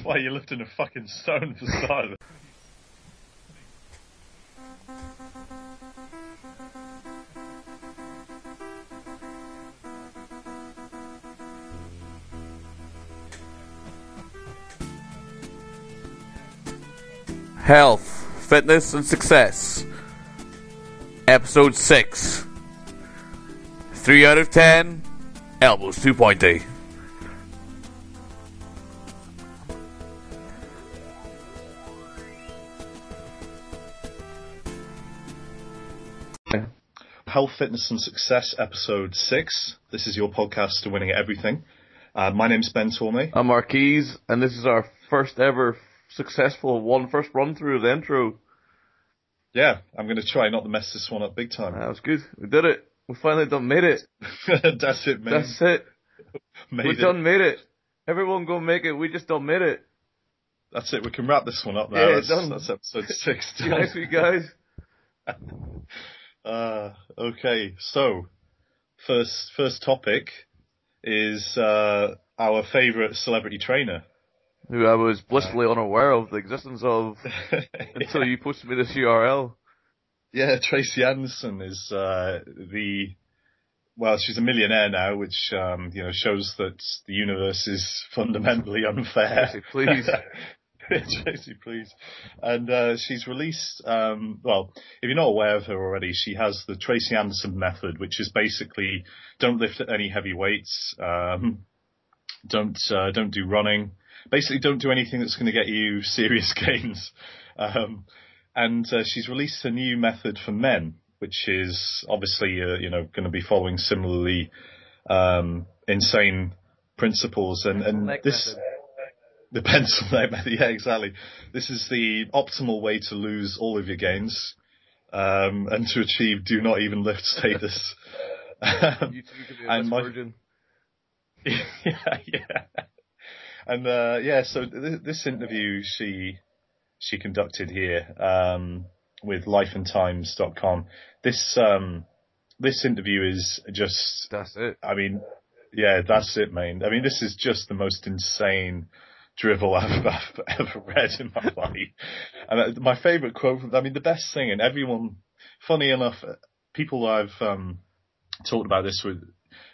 Why, you're lifting a fucking stone for starters? Health, Fitness and Success. Episode 6. 3 out of 10. Elbows too pointy. Health, Fitness and Success, Episode 6. This is your podcast to Winning at Everything. My name's Ben Tormey. I'm Marquise, and this is our first ever successful first run through of the intro. Yeah, I'm going to try not to mess this one up big time. That was good. We did it. We finally made it. That's it, man. That's it. Made it. Everyone go make it. We just done made it. That's it. We can wrap this one up now. Yeah, that's episode 6. See you next week, guys. Okay, so first topic is our favourite celebrity trainer. Who I was blissfully unaware of the existence of until you posted me this URL. Yeah, Tracy Anderson is she's a millionaire now, which shows that the universe is fundamentally unfair. Tracy, please. Tracy, please. And she's released, if you're not aware of her already, she has the Tracy Anderson method, which is basically don't lift any heavy weights, don't do running, basically don't do anything that's going to get you serious gains. And she's released a new method for men, which is obviously, going to be following similarly insane principles. And this... Method. The pencil neck method, yeah, exactly. This is the optimal way to lose all of your gains and to achieve do not even lift status. You could be a virgin. Yeah. And so this interview she conducted here with Life+Times.com. This interview is just... That's it. I mean, yeah, that's it, man. I mean, this is just the most insane drivel I've ever read in my life. And my favourite quote, the best thing, and everyone, funny enough, people I've talked about this with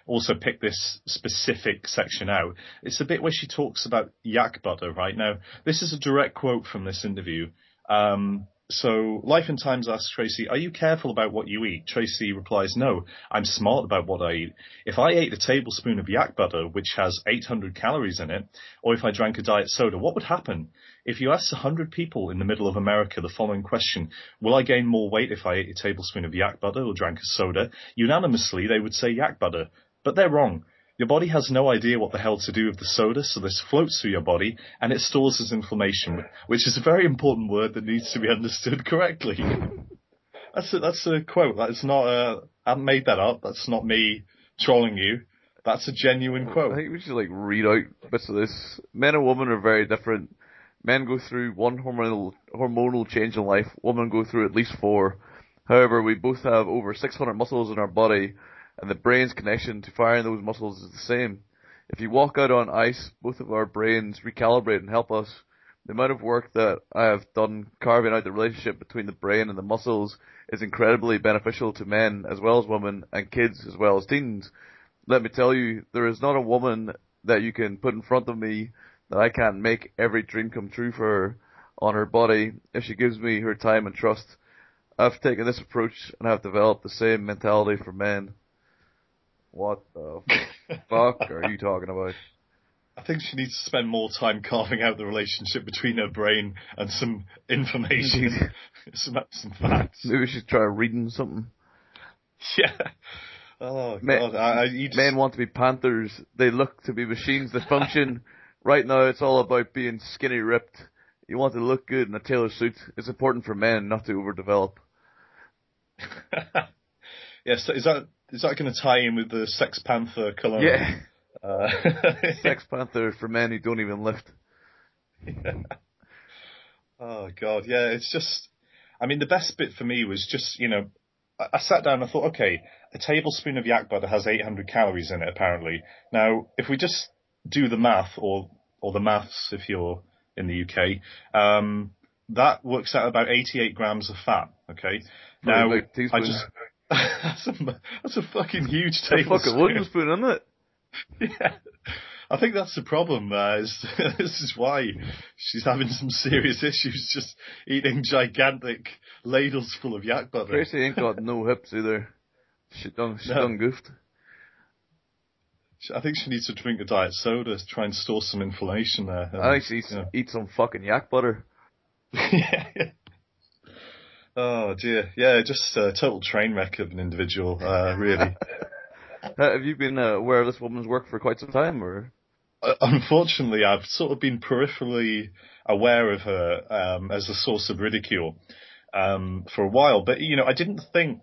also picked this specific section out. It's the bit where she talks about yak butter, right? Now, this is a direct quote from this interview. So Life+Times asks Tracy, are you careful about what you eat? Tracy replies, no, I'm smart about what I eat. If I ate a tablespoon of yak butter, which has 800 calories in it, or if I drank a diet soda, what would happen? If you asked 100 people in the middle of America the following question, will I gain more weight if I ate a tablespoon of yak butter or drank a soda? Unanimously, they would say yak butter. But they're wrong. Your body has no idea what the hell to do with the soda, so this floats through your body and it stores as inflammation, which is a very important word that needs to be understood correctly. That's a quote. That's not I haven't made that up. That's not me trolling you. That's a genuine quote. I think we should read out bits of this. Men and women are very different. Men go through one hormonal change in life. Women go through at least 4. However, we both have over 600 muscles in our body, and the brain's connection to firing those muscles is the same. If you walk out on ice, both of our brains recalibrate and help us. The amount of work that I have done carving out the relationship between the brain and the muscles is incredibly beneficial to men as well as women, and kids as well as teens. Let me tell you, there is not a woman that you can put in front of me that I can't make every dream come true for her on her body if she gives me her time and trust. I've taken this approach and have developed the same mentality for men. What the fuck are you talking about? I think she needs to spend more time carving out the relationship between her brain and some information, some facts. Maybe we should try reading something. Yeah. Oh, God. Men want to be panthers. They look to be machines that function. Right now, it's all about being skinny ripped. You want to look good in a tailor suit. It's important for men not to overdevelop. Yes, is that going to tie in with the Sex Panther cologne? Yeah. Sex Panther for men who don't even lift. Yeah. Oh, God. Yeah, it's just... the best bit for me was just, I sat down and I thought, okay, a tablespoon of yak butter has 800 calories in it, apparently. Now, if we just do the math, or or the maths if you're in the UK, that works out about 88 grams of fat. Okay, now like I just that's a fucking huge a tablespoon. fucking wooden spoon, isn't it? Yeah. I think that's the problem. This is why she's having some serious issues just eating gigantic ladles full of yak butter. Tracy ain't got no hips either. She done goofed. I think she needs to drink a diet soda to try and store some inflammation there. I think she eat some fucking yak butter. Yeah. Oh dear. Yeah, just a total train wreck of an individual, really. Have you been aware of this woman's work for quite some time, or? Unfortunately, I've sort of been peripherally aware of her as a source of ridicule for a while, but I didn't think.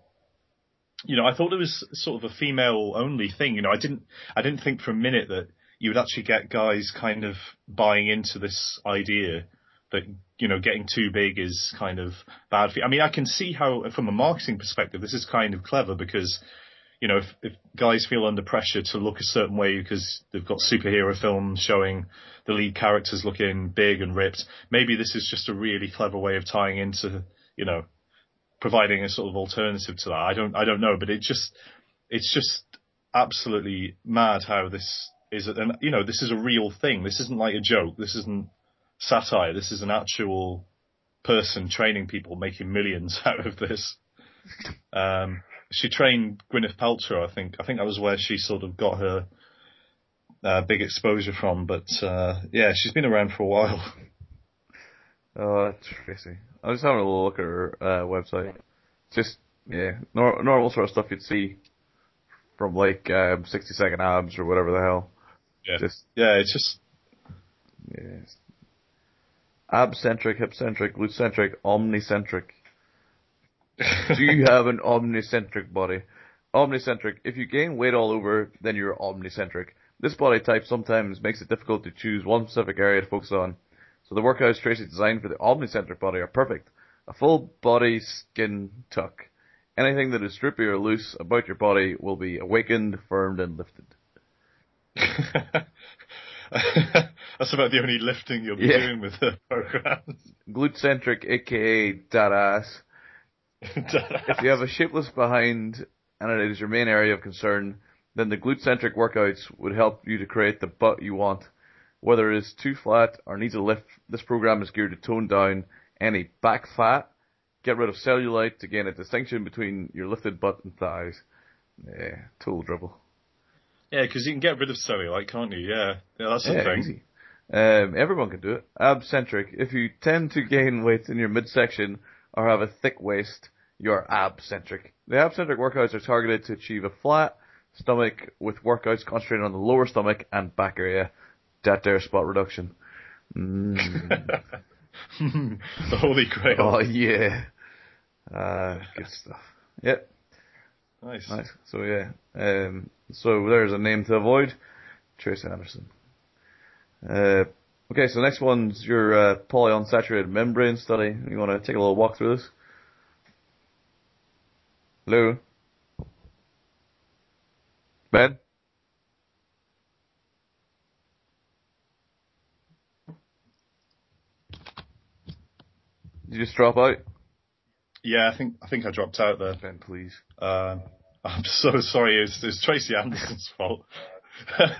I thought it was sort of a female-only thing. I didn't think for a minute that you would actually get guys kind of buying into this idea that getting too big is kind of bad for you. I mean, I can see how, from a marketing perspective, this is kind of clever because. If guys feel under pressure to look a certain way because they've got superhero films showing the lead characters looking big and ripped, maybe this is just a really clever way of tying into, providing a sort of alternative to that. I don't know, but it's just absolutely mad how this is, and this is a real thing. This isn't like a joke. This isn't satire. This is an actual person training people, making millions out of this. She trained Gwyneth Paltrow, I think. I think that was where she sort of got her big exposure from. But yeah, she's been around for a while. Oh, that's Tracy. I was having a little look at her website. Just normal sort of stuff you'd see from like 60-second abs or whatever the hell. Yeah, it's just ab-centric, hip-centric, glute-centric, omnicentric. Do you have an omnicentric body? Omnicentric. If you gain weight all over, then you're omnicentric. This body type sometimes makes it difficult to choose one specific area to focus on. So the workouts Tracy designed for the omnicentric body are perfect. A full body skin tuck. Anything that is droopy or loose about your body will be awakened, firmed, and lifted. That's about the only lifting you'll be doing with the programs. Glute-centric, aka dad ass. If you have a shapeless behind and it is your main area of concern, then the glute-centric workouts would help you to create the butt you want. Whether it is too flat or needs a lift, this program is geared to tone down any back fat, get rid of cellulite to gain a distinction between your lifted butt and thighs. Yeah, total dribble. Yeah, because you can get rid of cellulite, can't you? Yeah, that's the thing. Easy. Everyone can do it. Ab-centric. If you tend to gain weight in your midsection or have a thick waist, you're ab-centric. The ab-centric workouts are targeted to achieve a flat stomach with workouts concentrated on the lower stomach and back area. That there spot reduction. The holy grail. Oh yeah. Good stuff. Yep. Nice. So yeah. So there's a name to avoid. Tracy Anderson. Okay, so next one's your polyunsaturated membrane study. You want to take a little walk through this? Hello? Ben? Did you just drop out? Yeah, I think I dropped out there. Ben, please. I'm so sorry. It's Tracy Anderson's fault.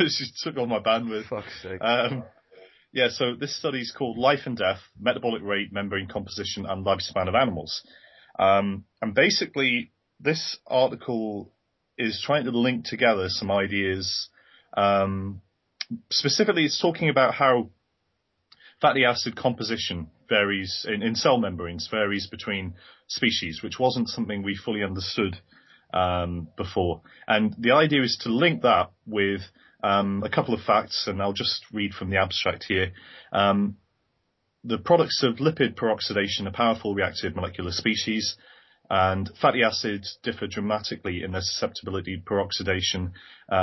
She took all my bandwidth. Fuck's sake. Yeah, so this study is called Life and Death, Metabolic Rate, Membrane Composition and Lifespan of Animals. And basically, this article is trying to link together some ideas. Specifically, it's talking about how fatty acid composition varies in cell membranes, varies between species, which wasn't something we fully understood before. And the idea is to link that with a couple of facts, and I'll just read from the abstract here. The products of lipid peroxidation are powerful reactive molecular species, and fatty acids differ dramatically in their susceptibility to peroxidation.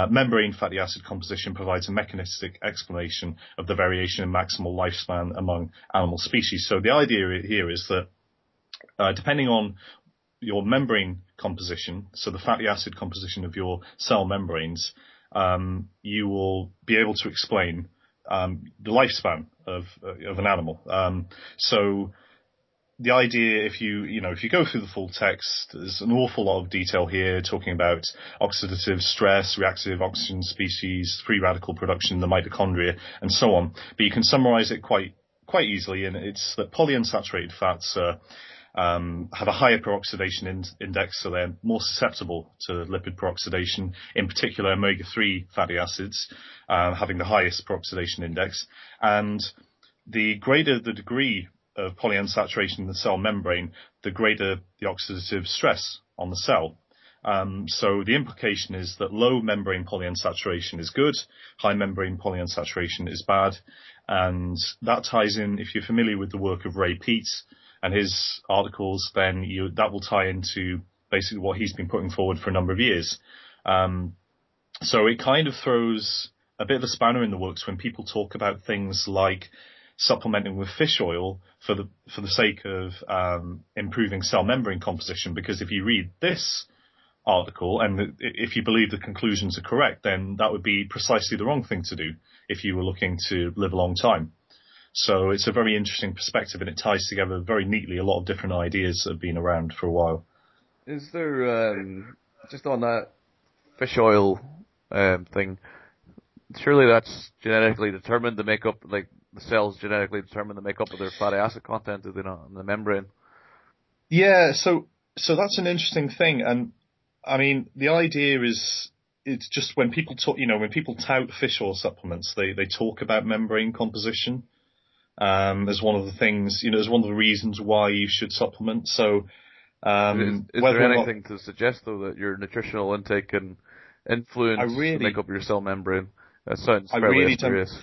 Membrane fatty acid composition provides a mechanistic explanation of the variation in maximal lifespan among animal species. So the idea here is that depending on your membrane composition, so the fatty acid composition of your cell membranes, you will be able to explain the lifespan of an animal. So the idea, if you go through the full text, there's an awful lot of detail here talking about oxidative stress, reactive oxygen species, free radical production in the mitochondria, and so on. But you can summarize it quite easily, and it's that polyunsaturated fats have a higher peroxidation index, so they're more susceptible to lipid peroxidation, in particular omega-3 fatty acids having the highest peroxidation index. And the greater the degree of polyunsaturation in the cell membrane, the greater the oxidative stress on the cell. So the implication is that low membrane polyunsaturation is good, high membrane polyunsaturation is bad, and that ties in, if you're familiar with the work of Ray Peats and his articles, then that will tie into basically what he's been putting forward for a number of years. So it kind of throws a bit of a spanner in the works when people talk about things like supplementing with fish oil for the sake of improving cell membrane composition, because if you read this article and if you believe the conclusions are correct, then that would be precisely the wrong thing to do if you were looking to live a long time. So it's a very interesting perspective, and it ties together very neatly a lot of different ideas that have been around for a while. Is there, just on that fish oil thing, surely that's genetically determined, the makeup, like the cells genetically determine the makeup of their fatty acid content, do they not, in the membrane? Yeah, so that's an interesting thing, and I mean the idea is it's just when people talk, when people tout fish oil supplements, they talk about membrane composition as one of the things, as one of the reasons why you should supplement. So is there anything to suggest though that your nutritional intake can influence the makeup of your cell membrane? That sounds fairly mysterious.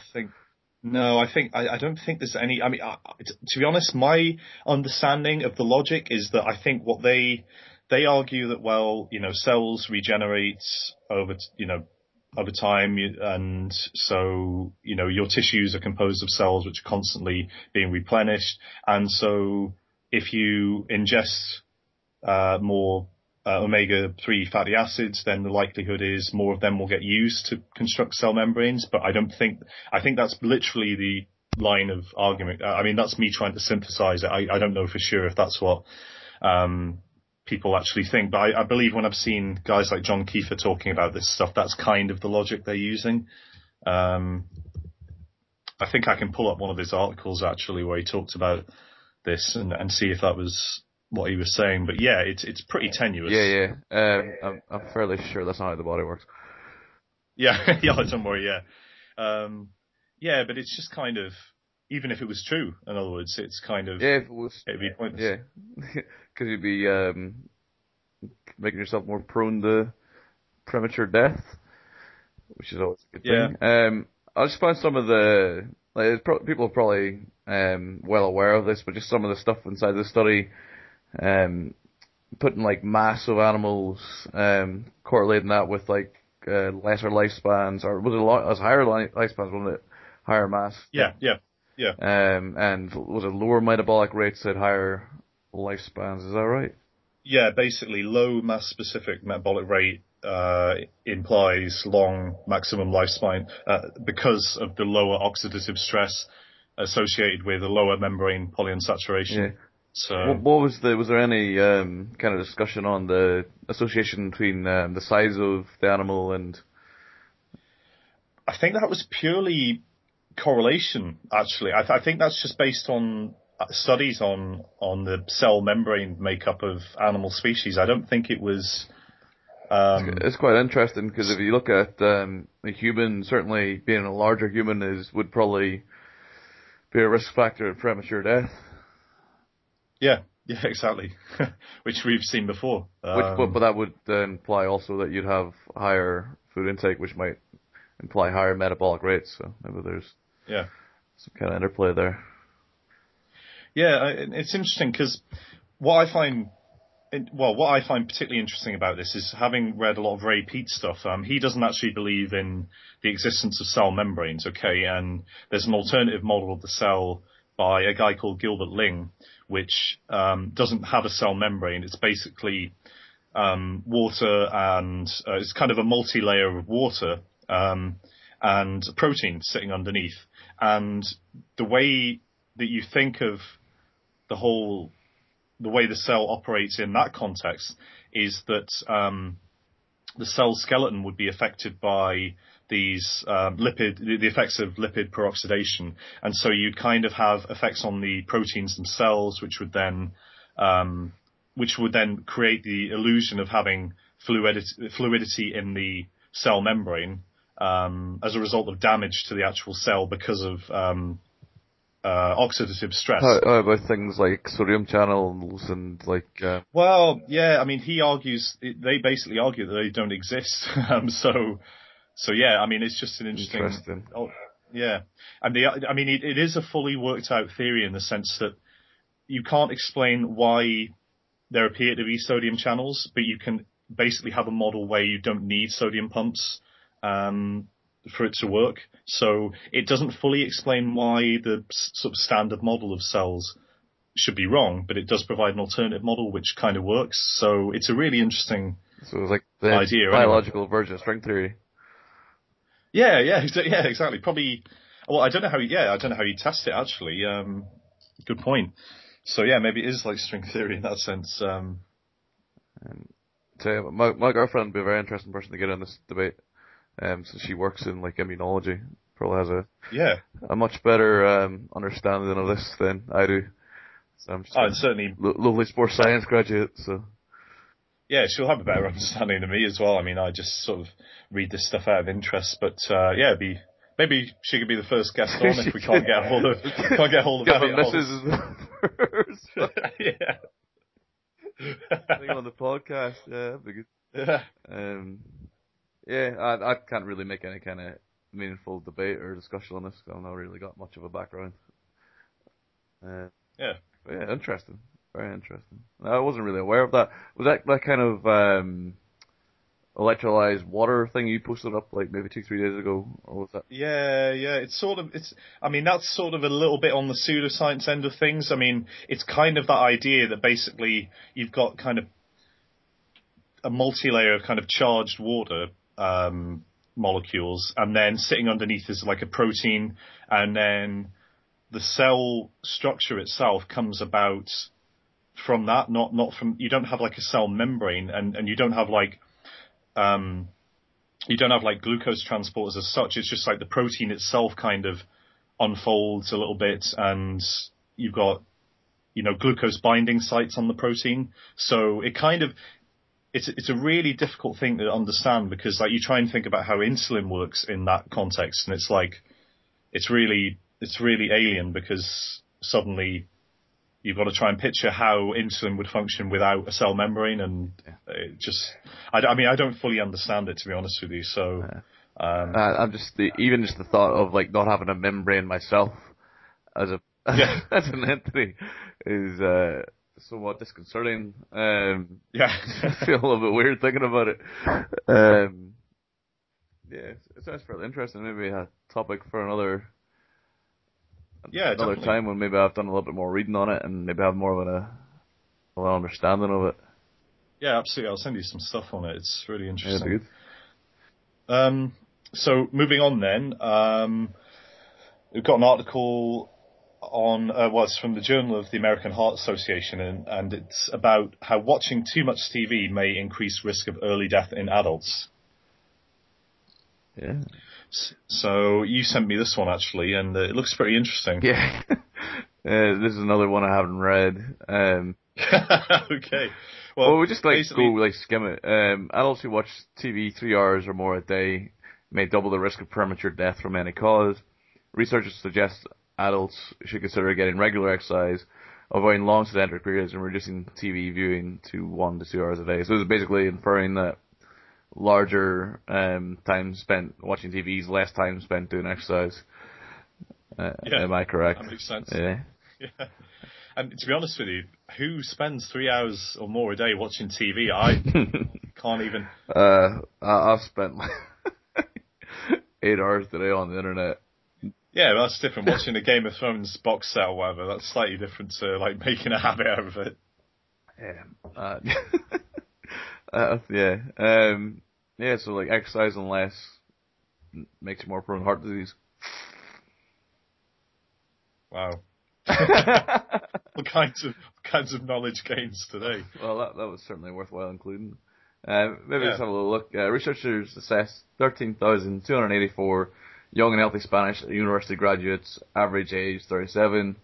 No, I don't think there's any. I mean, to be honest, my understanding of the logic is that I think what they argue that, cells regenerate over time, and so, your tissues are composed of cells which are constantly being replenished, and so if you ingest more omega-3 fatty acids, then the likelihood is more of them will get used to construct cell membranes. But I think that's literally the line of argument. I mean, that's me trying to synthesize it. I don't know for sure if that's what people actually think, but I believe when I've seen guys like John Kiefer talking about this stuff, that's kind of the logic they're using. I think I can pull up one of his articles actually where he talked about this and see if that was what he was saying, but yeah, it's pretty tenuous. Yeah. I'm fairly sure that's not how the body works. Yeah, yeah, don't worry. Yeah, but it's just kind of, even if it was true, in other words, it's kind of, if it was, it'd be pointless. Yeah, because you'd be making yourself more prone to premature death, which is always a good thing. I just found some of the people are probably well aware of this, but just some of the stuff inside the study. Putting like mass of animals, correlating that with like lesser lifespans, or was it as higher lifespans, wasn't it? Higher mass. Yeah. And was it lower metabolic rates at higher lifespans? Is that right? Yeah, basically low mass specific metabolic rate implies long maximum lifespan because of the lower oxidative stress associated with a lower membrane polyunsaturation. Yeah. So, what was there any kind of discussion on the association between the size of the animal and? I think that was purely correlation, actually. I think that's just based on studies on the cell membrane makeup of animal species. I don't think it was. It's quite interesting because if you look at a human, certainly being a larger human would probably be a risk factor of premature death. Yeah, exactly. Which we've seen before. But that would imply also that you'd have higher food intake, which might imply higher metabolic rates. So maybe there's some kind of interplay there. Yeah, it's interesting because what I find particularly interesting about this is, having read a lot of Ray Peats stuff, he doesn't actually believe in the existence of cell membranes, okay? And there's an alternative model of the cell by a guy called Gilbert Ling, which doesn't have a cell membrane. It's basically water, and it's kind of a multi-layer of water and protein sitting underneath. And the way that you think of the way the cell operates in that context is that the cell skeleton would be affected by these the effects of lipid peroxidation, and so you'd kind of have effects on the proteins themselves, which would then create the illusion of having fluidity in the cell membrane as a result of damage to the actual cell because of oxidative stress. How about things like sodium channels and like? Well, yeah, I mean, they basically argue that they don't exist. So yeah, I mean, it's just an interesting. Oh, yeah, and it is a fully worked out theory in the sense that you can't explain why there appear to be sodium channels, but you can basically have a model where you don't need sodium pumps for it to work. So it doesn't fully explain why the sort of standard model of cells should be wrong, but it does provide an alternative model which kind of works. So it's a really interesting So it's like the idea, biological version of string theory. Yeah, exactly. Probably. Well, I don't know how you test it actually. Good point. So yeah, maybe it is like string theory in that sense. So my girlfriend would be a very interesting person to get in this debate. So she works in like immunology, probably has a much better understanding of this than I do. So I'm just and certainly lovely sports science graduate. So yeah, she'll have a better understanding than me as well. I mean, I just sort of read this stuff out of interest, but maybe she could be the first guest on if we can't get hold of Mrs. Yeah. On the podcast, yeah, that'd be good. Yeah. I can't really make any kind of meaningful debate or discussion on this because I've not really got much of a background. Yeah. But yeah, interesting. Very interesting. I wasn't really aware of that. Was that kind of electrolyzed water thing you posted up like maybe 2-3 days ago, or was that? Yeah. I mean, that's sort of a little bit on the pseudoscience end of things. I mean, it's kind of that idea that basically you've got kind of a multi-layer of kind of charged water molecules, and then sitting underneath is like a protein, and then the cell structure itself comes about from that, not from. You don't have like a cell membrane, and you don't have like glucose transporters as such. It's just like the protein itself kind of unfolds a little bit, and you've got glucose binding sites on the protein. So it kind of it's a really difficult thing to understand because like you try and think about how insulin works in that context, and it's like it's really alien because suddenly you've got to try and picture how insulin would function without a cell membrane, and it just I mean I don't fully understand it, to be honest with you. So I'm just even the thought of like not having a membrane myself as as an entity is somewhat disconcerting. I feel a little bit weird thinking about it. It sounds fairly interesting. Maybe a topic for another time when maybe I've done a little bit more reading on it and maybe have more of an understanding of it. Yeah, absolutely. I'll send you some stuff on it. It's really interesting. Yeah, good. So moving on then, we've got an article on it's from the Journal of the American Heart Association, and it's about how watching too much TV may increase risk of early death in adults. Yeah. So you sent me this one actually, and it looks pretty interesting. Yeah. This is another one I haven't read. Okay. Well, we just skim it. Adults who watch TV 3 hours or more a day may double the risk of premature death from any cause. Researchers suggest adults should consider getting regular exercise, avoiding long sedentary periods, and reducing TV viewing to 1 to 2 hours a day. So it's basically inferring that larger time spent watching TV is less time spent doing exercise. Am I correct? That makes sense. Yeah. And to be honest with you, who spends 3 hours or more a day watching TV? I can't even. I've spent 8 hours today on the internet. Yeah, that's different. Watching a Game of Thrones box set or whatever, that's slightly different to like making a habit out of it. So like exercising less makes you more prone to heart disease. Wow. What kinds of knowledge gains today? Well, that was certainly worthwhile including. Maybe let's Yeah. have a little look. Researchers assessed 13,284 young and healthy Spanish university graduates, average age 37,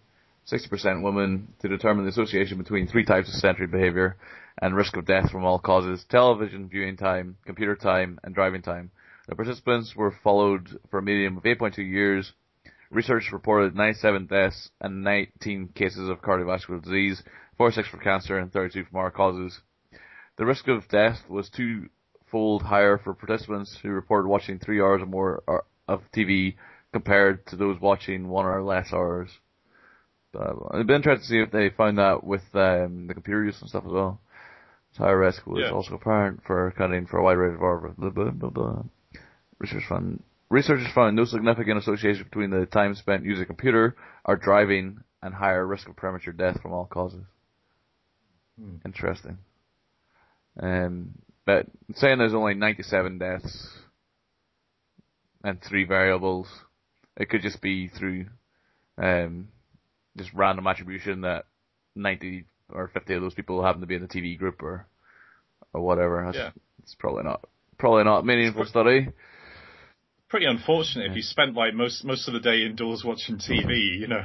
60% women, to determine the association between three types of sedentary behavior and risk of death from all causes: television viewing time, computer time, and driving time. The participants were followed for a median of 8.2 years. Research reported 97 deaths and 19 cases of cardiovascular disease, 46 for cancer and 32 from other causes. The risk of death was twofold higher for participants who reported watching 3 hours or more of TV compared to those watching 1 or less hours. It'd be interesting to see if they found that with the computer use and stuff as well. So higher risk was also apparent for accounting for a wide range of blah, blah, blah, blah. Researchers found no significant association between the time spent using a computer or driving and higher risk of premature death from all causes. Interesting. But saying there's only 97 deaths and 3 variables, it could just be through just random attribution that 90 or 50 of those people happen to be in the TV group or whatever. It's probably not a meaningful study. Pretty unfortunate if you spent like most of the day indoors watching TV, you know,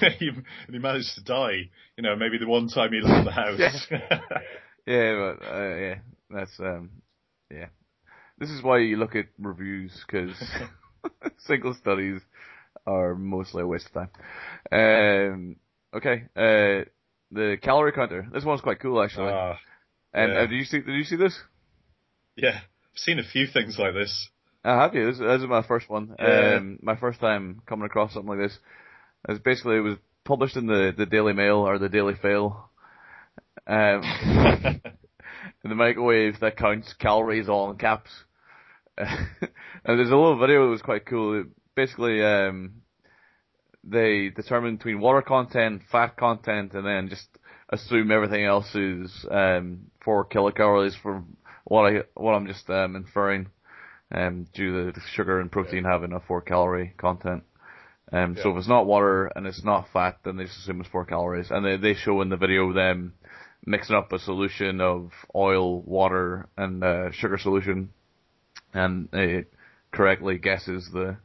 and you managed to die, you know, maybe the one time you left the house. That's This is why you look at reviews, because single studies are mostly a waste of time. The calorie counter. This one's quite cool, actually. Did you see this? Yeah, I've seen a few things like this. Have you? This is my first one. My first time coming across something like this. It was published in the Daily Mail or the Daily Fail. In the microwave that counts calories, all in caps. And there's a little video that was quite cool. Basically, they determine between water content, fat content, and then just assume everything else is 4 kilocalories from what I'm just inferring. Due to the sugar and protein having a 4 calorie content. So if it's not water and it's not fat, then they just assume it's 4 calories. And they show in the video them mixing up a solution of oil, water, and sugar solution, and it correctly guesses the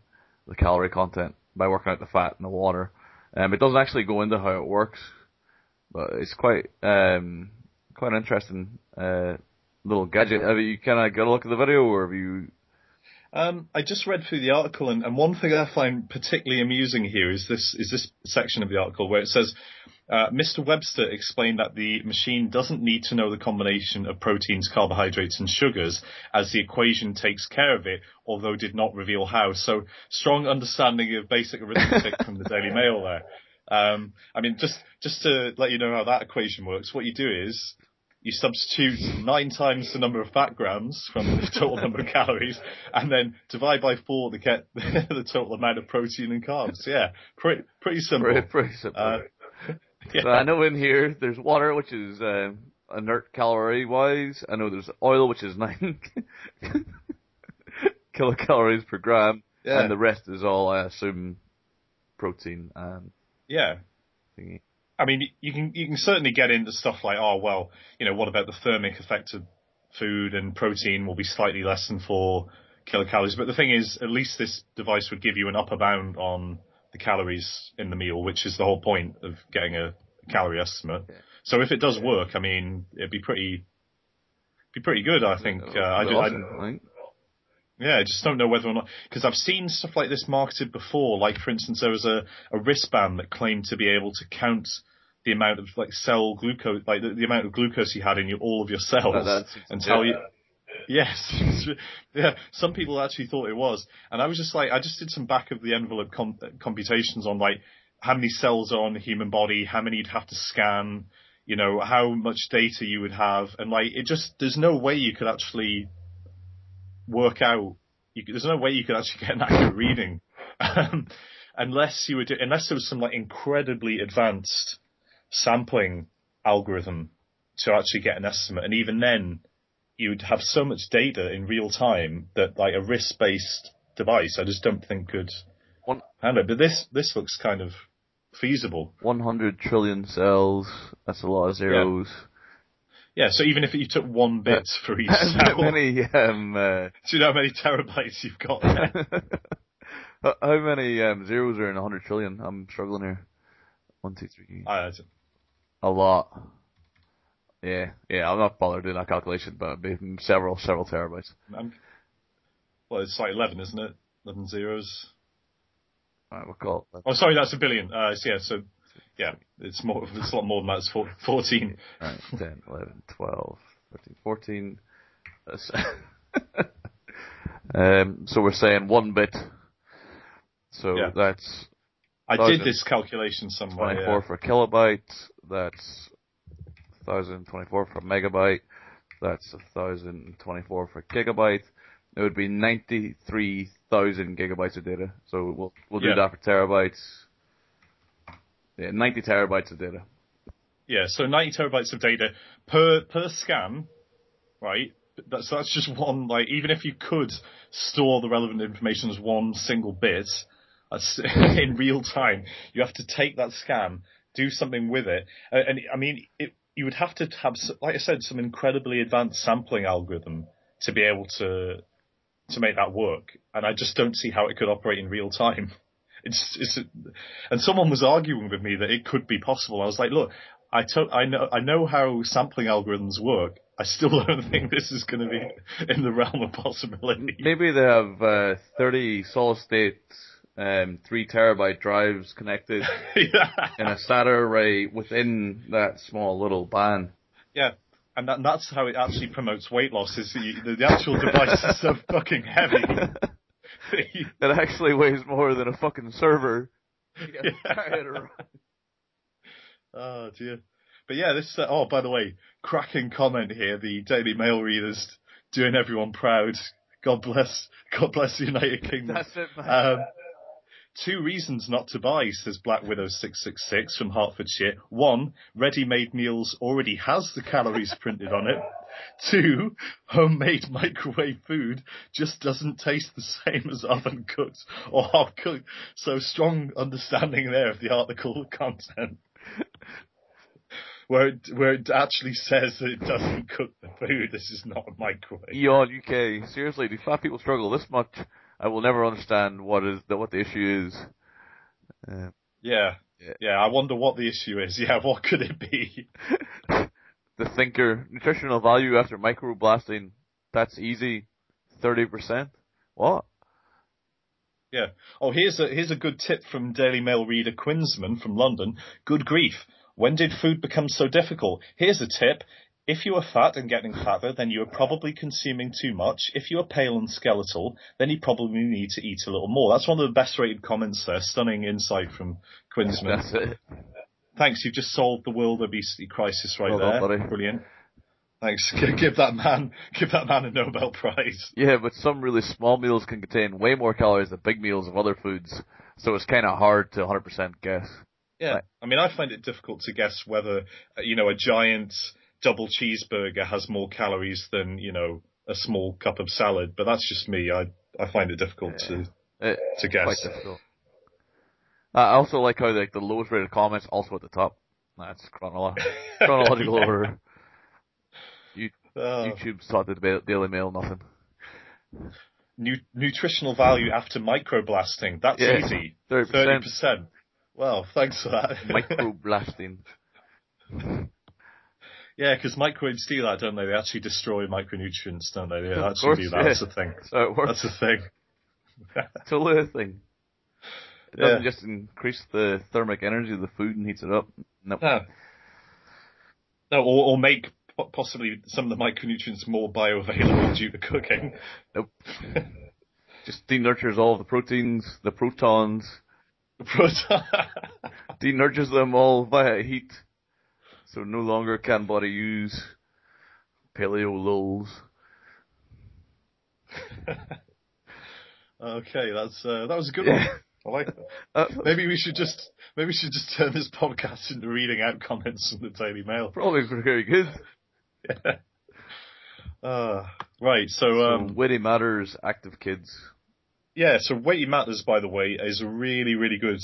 calorie content by working out the fat and the water. It doesn't actually go into how it works, but it's quite interesting little gadget. Have you kind of got a look at the video, or have you? I just read through the article, and one thing I find particularly amusing here is this section of the article where it says, Mr. Webster explained that the machine doesn't need to know the combination of proteins, carbohydrates, and sugars, as the equation takes care of it, although did not reveal how. So, strong understanding of basic arithmetic from the Daily Mail there. I mean, just to let you know how that equation works, what you do is you substitute 9 times the number of fat grams from the total number of calories, and then divide by 4 to get the total amount of protein and carbs. Yeah, pretty simple. Pretty simple. So I know in here there's water, which is inert calorie-wise. I know there's oil, which is 9 kilocalories per gram, and the rest is all, I assume, protein and thingy. I mean, you can certainly get into stuff like, oh, well, you know, what about the thermic effect of food, and protein will be slightly less than 4 kilocalories. But the thing is, at least this device would give you an upper bound on the calories in the meal, which is the whole point of getting a calorie estimate. Yeah. So if it does work, I mean, it'd be pretty good, I think. I just don't know whether or not, because I've seen stuff like this marketed before. Like, for instance, there was a wristband that claimed to be able to count the amount of like cell glucose, like the amount of glucose you had in all of your cells, and tell you. Yes, some people actually thought it was, and I was just like, I just did some back of the envelope computations on like how many cells are on the human body, how many you'd have to scan, you know, how much data you would have, and like there's no way you could actually work out. There's no way you could actually get an accurate reading, unless there was some like incredibly advanced sampling algorithm to actually get an estimate, and even then, you'd have so much data in real time that like a wrist-based device, I just don't think could handle it. But this looks kind of feasible. 100 trillion cells. That's a lot of zeros. Yeah, so even if you took one bit for each cell, how many? do you know how many terabytes you've got there? How many zeros are in 100 trillion? I'm struggling here. 1, 2, 3. A lot. Yeah. I'm not bothered doing that calculation, but it'd be several terabytes. Well, it's like 11, isn't it? 11 zeros. Alright, we'll call it. Oh, sorry, that's a billion. It's more. It's a lot more than that. It's 14. Alright, 10, 11, 12, 13, 14. So we're saying 1 bit. So that's... I did this calculation somewhere. 24 for kilobyte. That's 1,024 for megabyte. That's 1,024 for gigabyte. It would be 93,000 gigabytes of data. So we'll do that for terabytes. Yeah, 90 terabytes of data. Yeah, so 90 terabytes of data per scan, right? That's just one, like, even if you could store the relevant information as one single bit in real time, you have to take that scan, do something with it. And I mean, you would have to have, like I said, some incredibly advanced sampling algorithm to be able to make that work. And I just don't see how it could operate in real time. And someone was arguing with me that it could be possible. I was like, look, I know how sampling algorithms work. I still don't think this is going to be in the realm of possibility. Maybe they have 30 solid state 3 terabyte drives connected in a SATA array within that small little band. Yeah. And that's how it actually promotes weight loss, is the actual device is so fucking heavy. It actually weighs more than a fucking server. Oh dear. But yeah, this, by the way, cracking comment here, the Daily Mail readers doing everyone proud. God bless the United Kingdom. That's it, man. 2 reasons not to buy, says Black Widow 666 from Hertfordshire. 1, ready-made meals already has the calories printed on it. 2, homemade microwave food just doesn't taste the same as oven cooked or hot cooked. So strong understanding there of the article content. Where it actually says that it doesn't cook the food. This is not a microwave. Yawn UK. Seriously, do fat people struggle this much? I will never understand what the issue is. Yeah. I wonder what the issue is. Yeah, what could it be? The thinker, nutritional value after microblasting. That's easy. 30%. What? Yeah. Oh, here's a good tip from Daily Mail reader Quinsman from London. Good grief. When did food become so difficult? Here's a tip. If you are fat and getting fatter, then you are probably consuming too much. If you are pale and skeletal, then you probably need to eat a little more. That's one of the best rated comments there. Stunning insight from Quinsman. That's it. Thanks, you've just solved the world obesity crisis right there. Well done, buddy. Brilliant. Thanks. Give that man a Nobel Prize. Yeah, but some really small meals can contain way more calories than big meals of other foods, so it's kind of hard to 100% guess. Yeah, Right. I mean, I find it difficult to guess whether, a giant double cheeseburger has more calories than, a small cup of salad, but that's just me. I find it difficult to guess. Quite difficult. I also like how the lowest rated comments also at the top. That's chronological order. YouTube's taught the Daily Mail nothing. Nutritional value after microblasting. That's easy. 30%. Well, thanks for that. Microblasting. Yeah, because microwaves do that, don't they? They actually destroy micronutrients, don't they? They Of actually course, do that. yeah. That's a thing. So it works. That's a thing. Totally a thing. It doesn't just increase the thermic energy of the food and heats it up. No. No, or make possibly some of the micronutrients more bioavailable due to cooking. Nope. Just denurtures all the proteins, the protons. Denurtures them all via heat. So no longer can body use paleo lols. Okay, that was a good one. I like that. Maybe we should just turn this podcast into reading out comments from the Daily Mail. Probably very good. Right, so Witty Matters, Active Kids. Yeah, so Weighty Matters, by the way, is a really, really good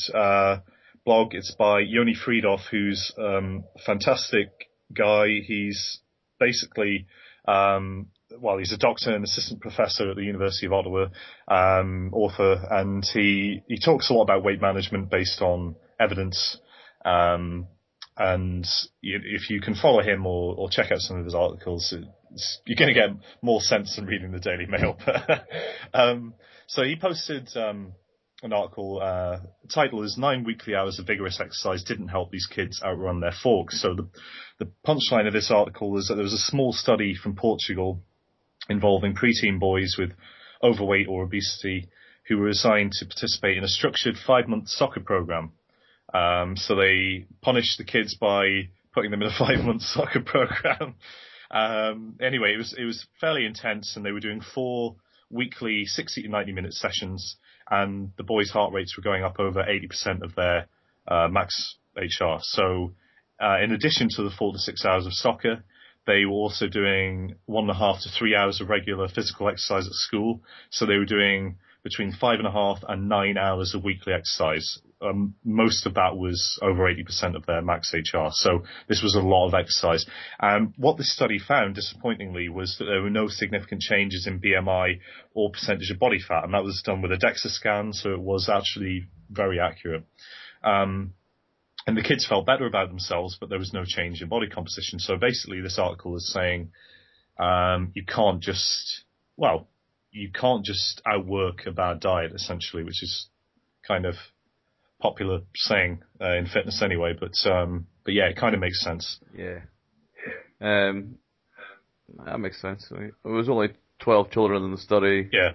blog. It's by Yoni Freedorf, who's a fantastic guy. He's basically, he's a doctor and assistant professor at the University of Ottawa, author, and he talks a lot about weight management based on evidence. And if you can follow him or check out some of his articles, you're going to get more sense than reading the Daily Mail. So he posted an article. The title is 9 weekly hours of vigorous exercise didn't help these kids outrun their forks. So the punchline of this article is that there was a small study from Portugal involving preteen boys with overweight or obesity who were assigned to participate in a structured 5-month soccer program. So they punished the kids by putting them in a 5-month soccer program. Anyway, it was fairly intense, and they were doing 4 weekly 60 to 90 minute sessions, and the boys' heart rates were going up over 80% of their max HR. So in addition to the 4 to 6 hours of soccer, they were also doing 1.5 to 3 hours of regular physical exercise at school. So they were doing between 5.5 and 9 hours of weekly exercise. Most of that was over 80% of their max HR. So this was a lot of exercise. What this study found, disappointingly, was that there were no significant changes in BMI or percentage of body fat. And that was done with a DEXA scan, so it was actually very accurate. And the kids felt better about themselves, but there was no change in body composition. So basically this article is saying you can't just outwork a bad diet, essentially, which is kind of popular saying in fitness anyway. But yeah, it kind of makes sense. Yeah. That makes sense. It was only 12 children in the study. Yeah.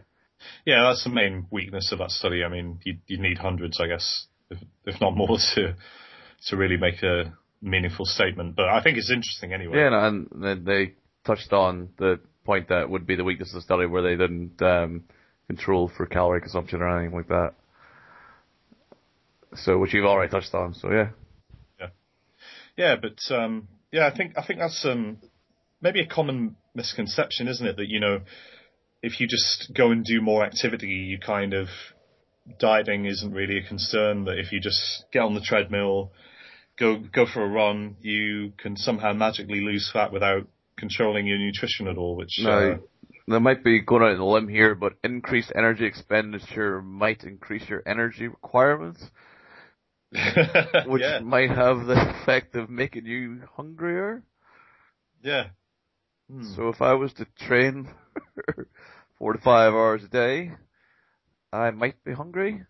Yeah, that's the main weakness of that study. I mean, you need hundreds, I guess, if not more, to really make a meaningful statement. But I think it's interesting anyway. Yeah, no, and they touched on the point that would be the weakness of the study, where they didn't control for calorie consumption or anything like that. So, which you've already touched on. So, yeah. Yeah, but I think that's maybe a common misconception, isn't it? That if you just go and do more activity, you kind of dieting isn't really a concern. That if you just get on the treadmill, go for a run, you can somehow magically lose fat without controlling your nutrition at all. Which there might be going out on a limb here, but increased energy expenditure might increase your energy requirements, which might have the effect of making you hungrier. Yeah. So if I was to train 4 to 5 hours a day, I might be hungry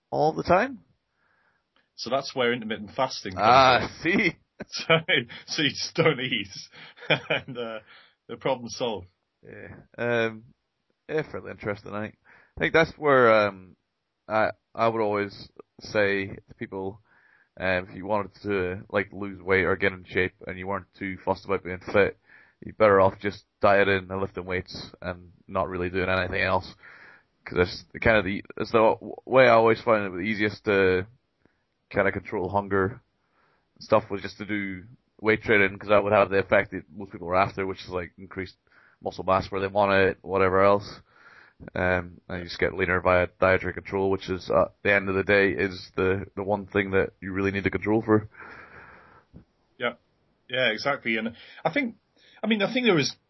all the time. So that's where intermittent fasting comes in. in. See? So you just don't eat, and the problem solved. Yeah. Fairly interesting. I think that's where I would always say to people, if you wanted to lose weight or get in shape and you weren't too fussed about being fit, you're better off just dieting and lifting weights and not really doing anything else. Because it's the way I always find it the easiest to kind of control hunger stuff was just to do weight training, because that would have the effect that most people are after, which is increased muscle mass where they want it, whatever else. And you just get leaner via dietary control, which is at the end of the day is the one thing that you really need to control for. Yeah, exactly. And I think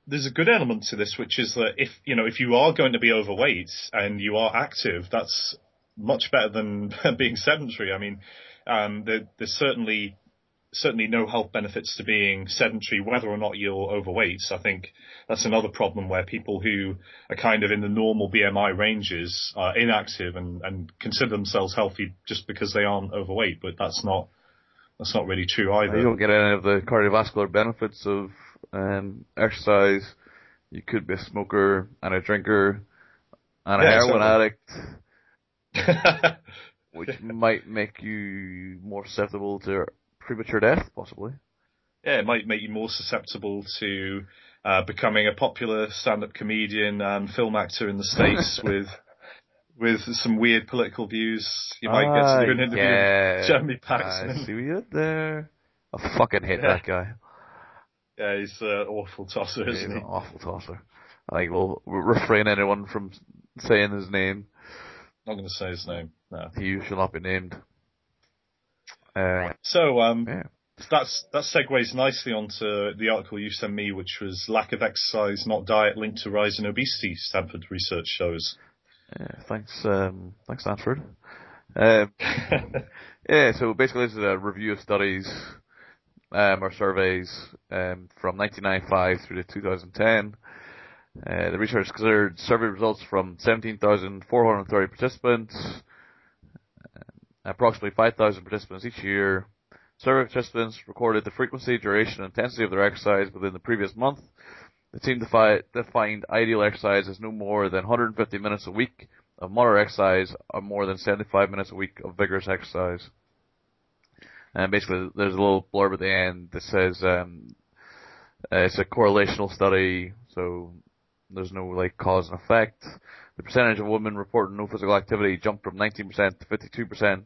there's a good element to this, which is that if you are going to be overweight and you are active, that's much better than being sedentary. I mean, there's certainly no health benefits to being sedentary, whether or not you're overweight. I think that's another problem where people who are kind of in the normal BMI ranges are inactive and consider themselves healthy just because they aren't overweight. But that's not really true either. You don't get any of the cardiovascular benefits of exercise. You could be a smoker and a drinker and a heroin addict, which might make you more susceptible to premature death, possibly. Yeah, it might make you more susceptible to becoming a popular stand-up comedian and film actor in the States with some weird political views. You might get to do an interview with Jeremy Paxman. I see what you did there. I fucking hate that guy. Yeah, he's an awful tosser, isn't he? He's an awful tosser. I think we'll refrain anyone from saying his name. Not going to say his name, no. He shall not be named. So, Yeah. that segues nicely onto the article you sent me, which was lack of exercise, not diet, linked to rise in obesity, Stanford research shows. Thanks, Stanford. Yeah, so basically this is a review of studies, or surveys, from 1995 through to 2010. The research considered survey results from 17,430 participants, approximately 5,000 participants each year. Survey participants recorded the frequency, duration, and intensity of their exercise within the previous month. The team defined ideal exercise as no more than 150 minutes a week of moderate exercise or more than 75 minutes a week of vigorous exercise. And basically, there's a little blurb at the end that says it's a correlational study, so there's no like cause and effect. The percentage of women reporting no physical activity jumped from 19% to 52%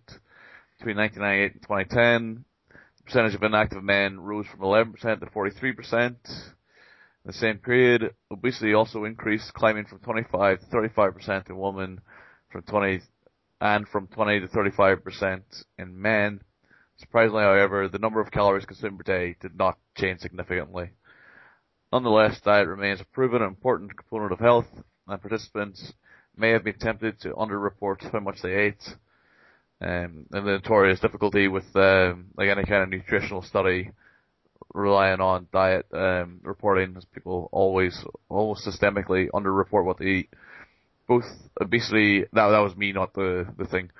between 1998 and 2010. The percentage of inactive men rose from 11% to 43%. In the same period, obesity also increased, climbing from 25 to 35% in women, from 20 to 35% in men. Surprisingly, however, the number of calories consumed per day did not change significantly. Nonetheless, diet remains a proven and important component of health, and participants may have been tempted to underreport how much they ate. And the notorious difficulty with like any kind of nutritional study relying on diet reporting, as people always almost systemically underreport what they eat. Both obesity, that was me, not the thing.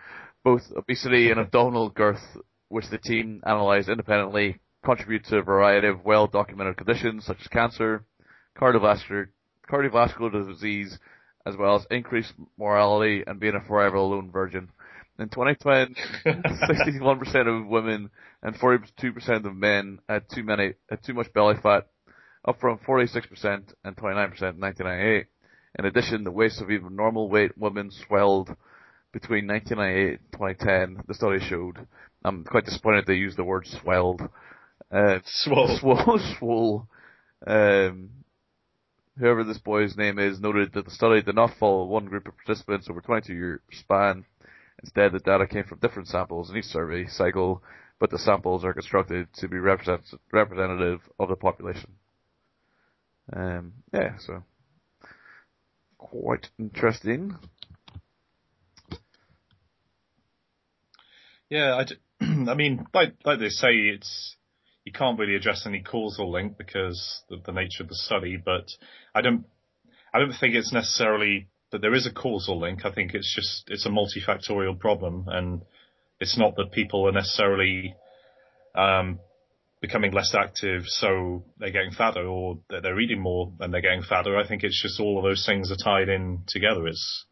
Both obesity and abdominal girth, which the team analysed independently, contribute to a variety of well-documented conditions such as cancer, cardiovascular disease, as well as increased mortality and being a forever alone virgin. In 2020, 61% of women and 42% of men had too much belly fat, up from 46% and 29% in 1998. In addition, the waists of even normal weight women swelled between 1998 and 2010, the study showed. I'm quite disappointed they used the word swelled. Swole. Whoever this boy's name is noted that the study did not follow one group of participants over a 22-year span. Instead, the data came from different samples in each survey cycle, but the samples are constructed to be representative of the population. So quite interesting. Yeah, I mean, like they say, you can't really address any causal link because of the nature of the study, but I don't think it's necessarily that there is a causal link. I think it's a multifactorial problem, and it's not that people are necessarily becoming less active, so they're getting fatter, or that they're eating more and they're getting fatter. I think it's just all of those things are tied in together. It's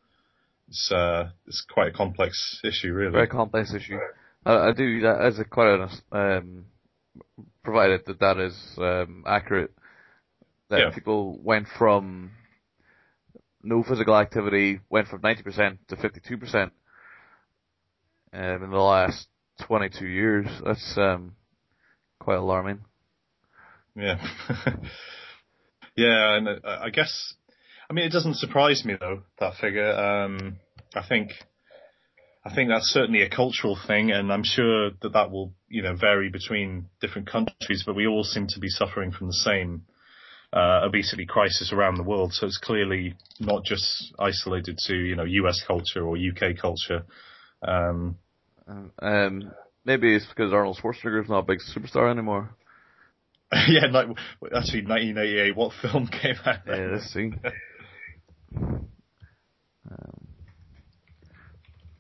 quite a complex issue, really. Very complex issue. I do that as a quite honest, provided that is accurate. That people went from no physical activity, went from 90% to 52% in the last 22 years. That's quite alarming. Yeah. Yeah, and I guess, I mean, it doesn't surprise me though, that figure. I think that's certainly a cultural thing, and I'm sure that will, vary between different countries, but we all seem to be suffering from the same obesity crisis around the world. So it's clearly not just isolated to, US culture or UK culture. Maybe it's because Arnold Schwarzenegger is not a big superstar anymore. Yeah, actually 1988, what film came out then? Yeah, let's see.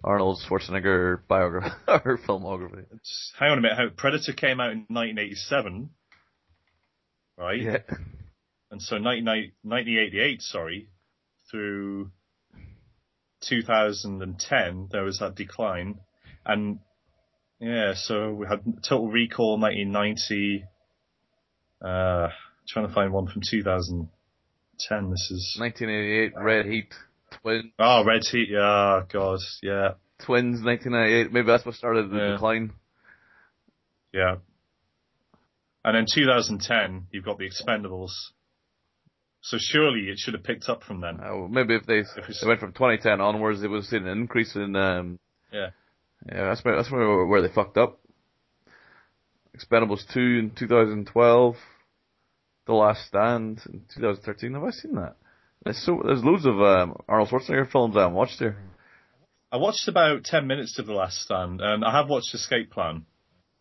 Arnold Schwarzenegger biography or filmography. Hang on a minute. Predator came out in 1987, right? Yeah. And so 1988, through 2010, there was that decline. And yeah, so we had Total Recall 1990. Trying to find one from 2010. This is 1988, Red Heat. Twins. Oh, Red Heat, yeah, God, yeah. Twins, 1998, maybe that's what started the decline. Yeah. And then 2010, you've got the Expendables. So surely it should have picked up from then. Maybe if they went from 2010 onwards, they would have seen an increase in... Yeah, that's where they fucked up. Expendables 2 in 2012. The Last Stand in 2013. Have I seen that? There's loads of Arnold Schwarzenegger films I haven't watched here. I watched about 10 minutes of The Last Stand, and I have watched Escape Plan.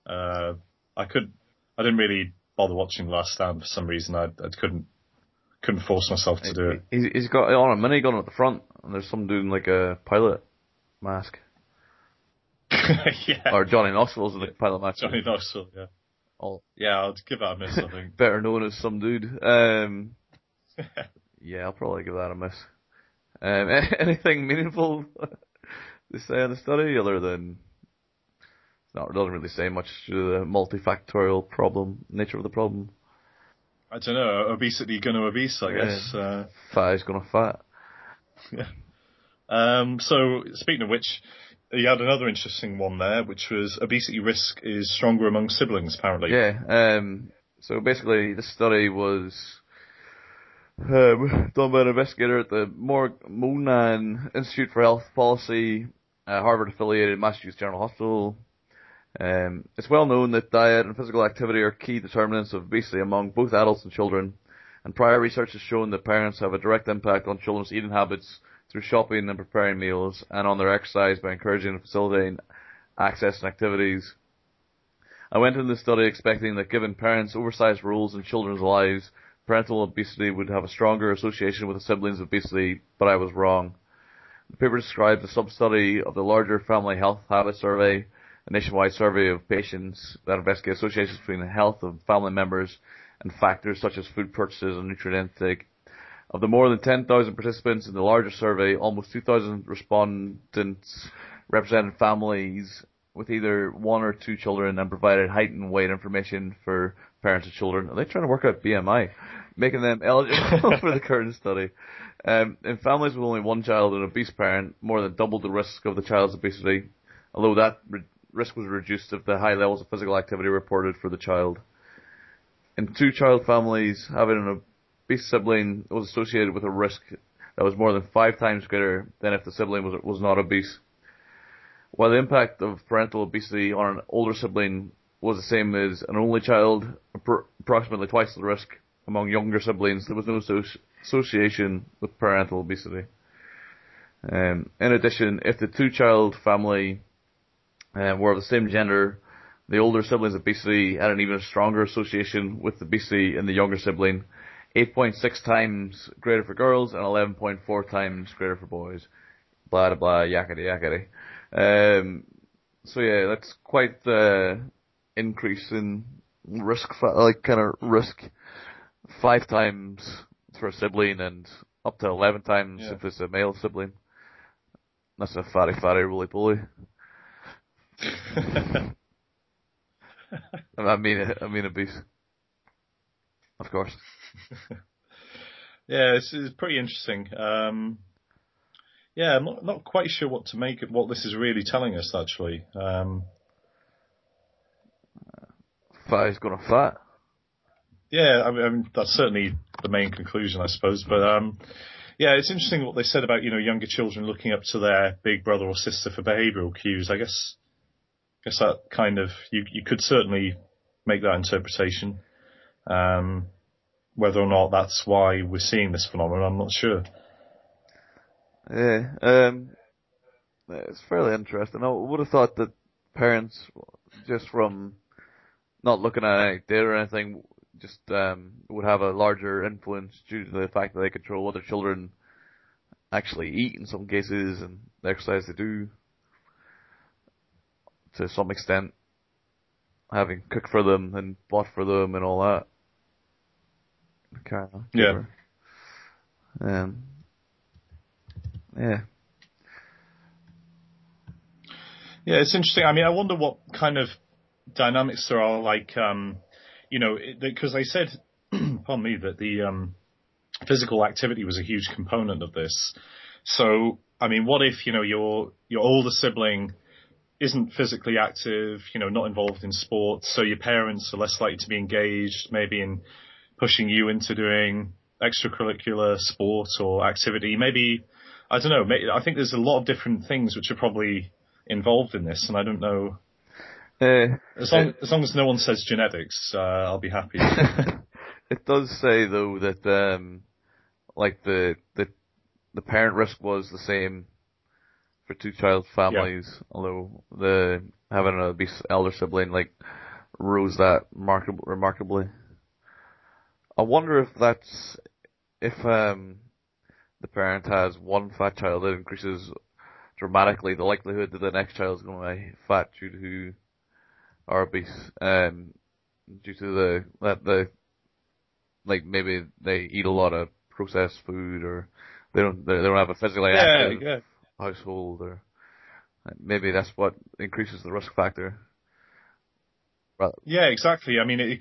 I didn't really bother watching The Last Stand for some reason. I couldn't force myself to do it. He's got on a minigun at the front, and there's some dude in like a pilot mask. Yeah. Or Johnny Knoxville's in the pilot mask. Johnny Knoxville, yeah. Yeah, I'll give that a miss, I think. Better known as some dude. Yeah, I'll probably give that a miss. Anything meaningful to say on the study other than it doesn't really say much to the multifactorial nature of the problem. I don't know, obesity gonna obese, I guess. Fat is gonna fat. Yeah. So, speaking of which, you had another interesting one there, which was obesity risk is stronger among siblings, apparently. Yeah. So basically, this study was done by an investigator at the Monan Institute for Health Policy, Harvard-affiliated Massachusetts General Hospital. It's well known that diet and physical activity are key determinants of obesity among both adults and children, and prior research has shown that parents have a direct impact on children's eating habits through shopping and preparing meals, and on their exercise by encouraging and facilitating access and activities. I went into the study expecting that given parents' oversized roles in children's lives, parental obesity would have a stronger association with the siblings' obesity, but I was wrong. The paper describes a sub-study of the larger Family Health Habit Survey, a nationwide survey of patients that investigate associations between the health of family members and factors such as food purchases and nutrient intake. Of the more than 10,000 participants in the larger survey, almost 2,000 respondents represented families with either one or two children and provided height and weight information for parents of children. Are they trying to work out BMI, making them eligible for the current study? In families with only one child and an obese parent, more than doubled the risk of the child's obesity, although that risk was reduced if the high levels of physical activity reported for the child. In two-child families, having an obese sibling was associated with a risk that was more than 5 times greater than if the sibling was not obese. While the impact of parental obesity on an older sibling was the same as an only child, approximately twice the risk among younger siblings, there was no association with parental obesity. In addition, if the two-child family were of the same gender, the older sibling's obesity had an even stronger association with obesity in the younger sibling, 8.6 times greater for girls and 11.4 times greater for boys. Blah, blah, blah, yakety, yakety. So yeah, that's quite the increase in risk, risk 5 times for a sibling and up to 11 times if it's a male sibling. That's a fatty, roly-poly. I mean obese. Of course. Yeah, it's pretty interesting. Yeah, I'm not quite sure what to make of what this is really telling us, actually. Fat is gonna fat. Yeah, I mean, that's certainly the main conclusion, I suppose. But yeah, it's interesting what they said about, younger children looking up to their big brother or sister for behavioural cues. I guess that kind of, you could certainly make that interpretation. Whether or not that's why we're seeing this phenomenon, I'm not sure. Yeah, it's fairly interesting. I would have thought that parents, just from not looking at any data or anything, just would have a larger influence due to the fact that they control what their children actually eat in some cases and the exercise they do to some extent, having cooked for them and bought for them and all that. Kind of. Yeah. Yeah. Yeah, it's interesting. I mean, I wonder what kind of dynamics there are, like, because they said, pardon me, that the physical activity was a huge component of this. So, I mean, what if, your older sibling isn't physically active, not involved in sports, so your parents are less likely to be engaged, maybe in pushing you into doing extracurricular sport or activity. Maybe, I don't know, I think there's a lot of different things which are probably involved in this, and I don't know. As long as no one says genetics, I'll be happy. It does say though that like the parent risk was the same for two-child families, although having an obese elder sibling like rose that remarkably. I wonder if the parent has one fat child, it increases dramatically the likelihood that the next child is going to be fat due to who are obese, due to like maybe they eat a lot of processed food, or they don't have a physically active household, or maybe that's what increases the risk factor. Yeah, exactly. I mean, it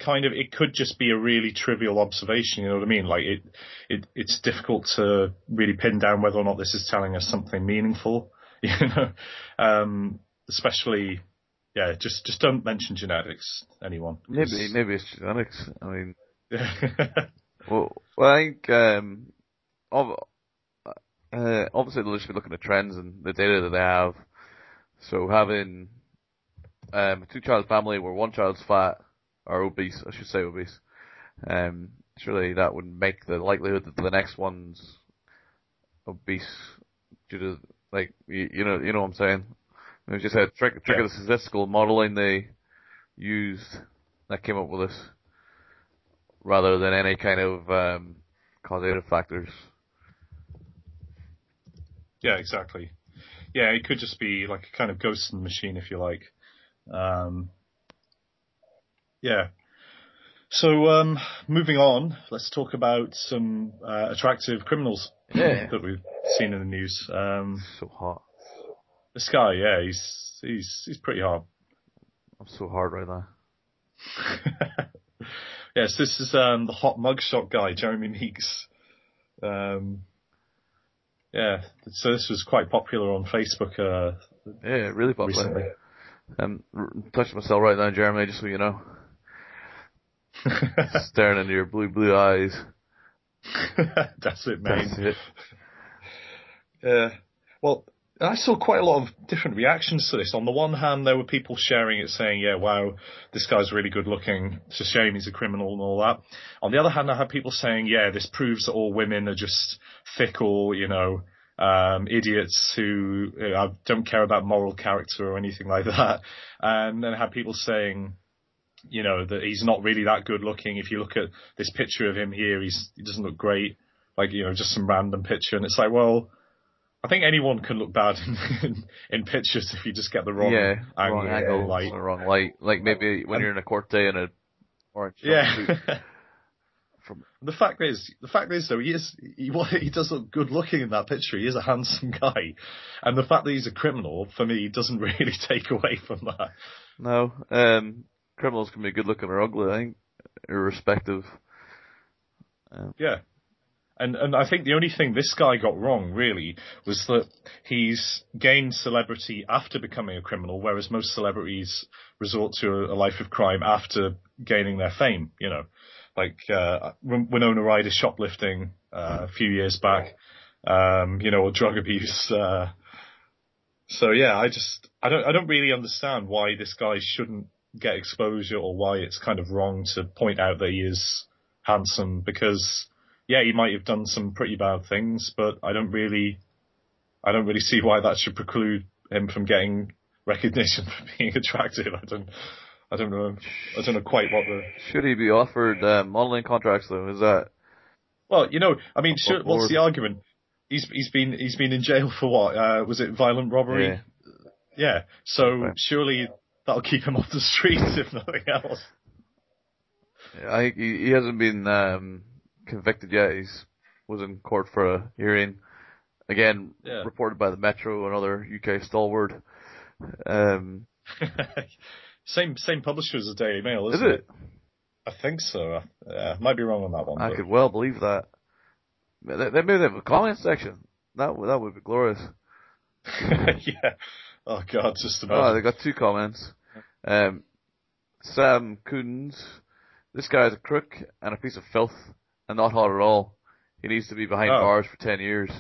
could just be a really trivial observation. You know what I mean? Like it's difficult to really pin down whether or not this is telling us something meaningful. You know, especially, just don't mention genetics, anyone. Maybe it's genetics. I mean, well, I think obviously they'll just be looking at trends and the data that they have. So having a two-child family where one child's fat, or obese, I should say obese, surely that would make the likelihood that the next one's obese due to, like, you know what I'm saying? It was just a trick of the statistical modeling they used that came up with this, rather than any kind of causative factors. Yeah, exactly. Yeah, it could just be like a kind of ghost in the machine, if you like. Yeah. So, moving on, let's talk about some attractive criminals that we've seen in the news. So hot. This guy, he's pretty hot. I'm so hard right now. Yes, this is the hot mugshot guy, Jeremy Meeks. Yeah, so this was quite popular on Facebook. Really popular. Recently. Touching myself right now, Jeremy, just so you know. Staring into your blue eyes. That's it, mate. That's it. Yeah. Well, I saw quite a lot of different reactions to this. On the one hand, there were people sharing it saying, yeah, wow, this guy's really good looking. It's a shame he's a criminal and all that. On the other hand, I had people saying, yeah, this proves that all women are just fickle, idiots who don't care about moral character or anything like that. And then I had people saying, that he's not really that good looking. If you look at this picture of him here, he doesn't look great. Like, just some random picture. And it's like, well, I think anyone can look bad in pictures if you just get the wrong angle, light. Or wrong light. Like maybe when you're in a court day in a orange jumpsuit. The fact is though, he does look good looking in that picture. He is a handsome guy, and the fact that he's a criminal for me doesn't really take away from that. No, criminals can be good looking or ugly, I think, irrespective. Yeah. And I think the only thing this guy got wrong, really, was that he's gained celebrity after becoming a criminal, whereas most celebrities resort to a life of crime after gaining their fame, Like Winona Ryder shoplifting a few years back, or drug abuse. So yeah, I don't really understand why this guy shouldn't get exposure, or why it's kind of wrong to point out that he is handsome, because yeah, he might have done some pretty bad things, but I don't really see why that should preclude him from getting recognition for being attractive. I don't know quite what the... Should he be offered modeling contracts though? Is that... Well, I mean, what's the argument? He's been in jail for what? Was it violent robbery? Yeah. So surely that'll keep him off the streets, if nothing else. I think he hasn't been convicted yet. He was in court for a hearing. Again, reported by the Metro, another UK stalwart. Same publisher as the Daily Mail, isn't it? I think so. Might be wrong on that one. I could well believe that. Maybe they have a comment section. That would be glorious. Yeah. Oh God, just about. Oh, they got 2 comments. Sam Coons, this guy is a crook and a piece of filth and not hot at all. He needs to be behind bars for 10 years.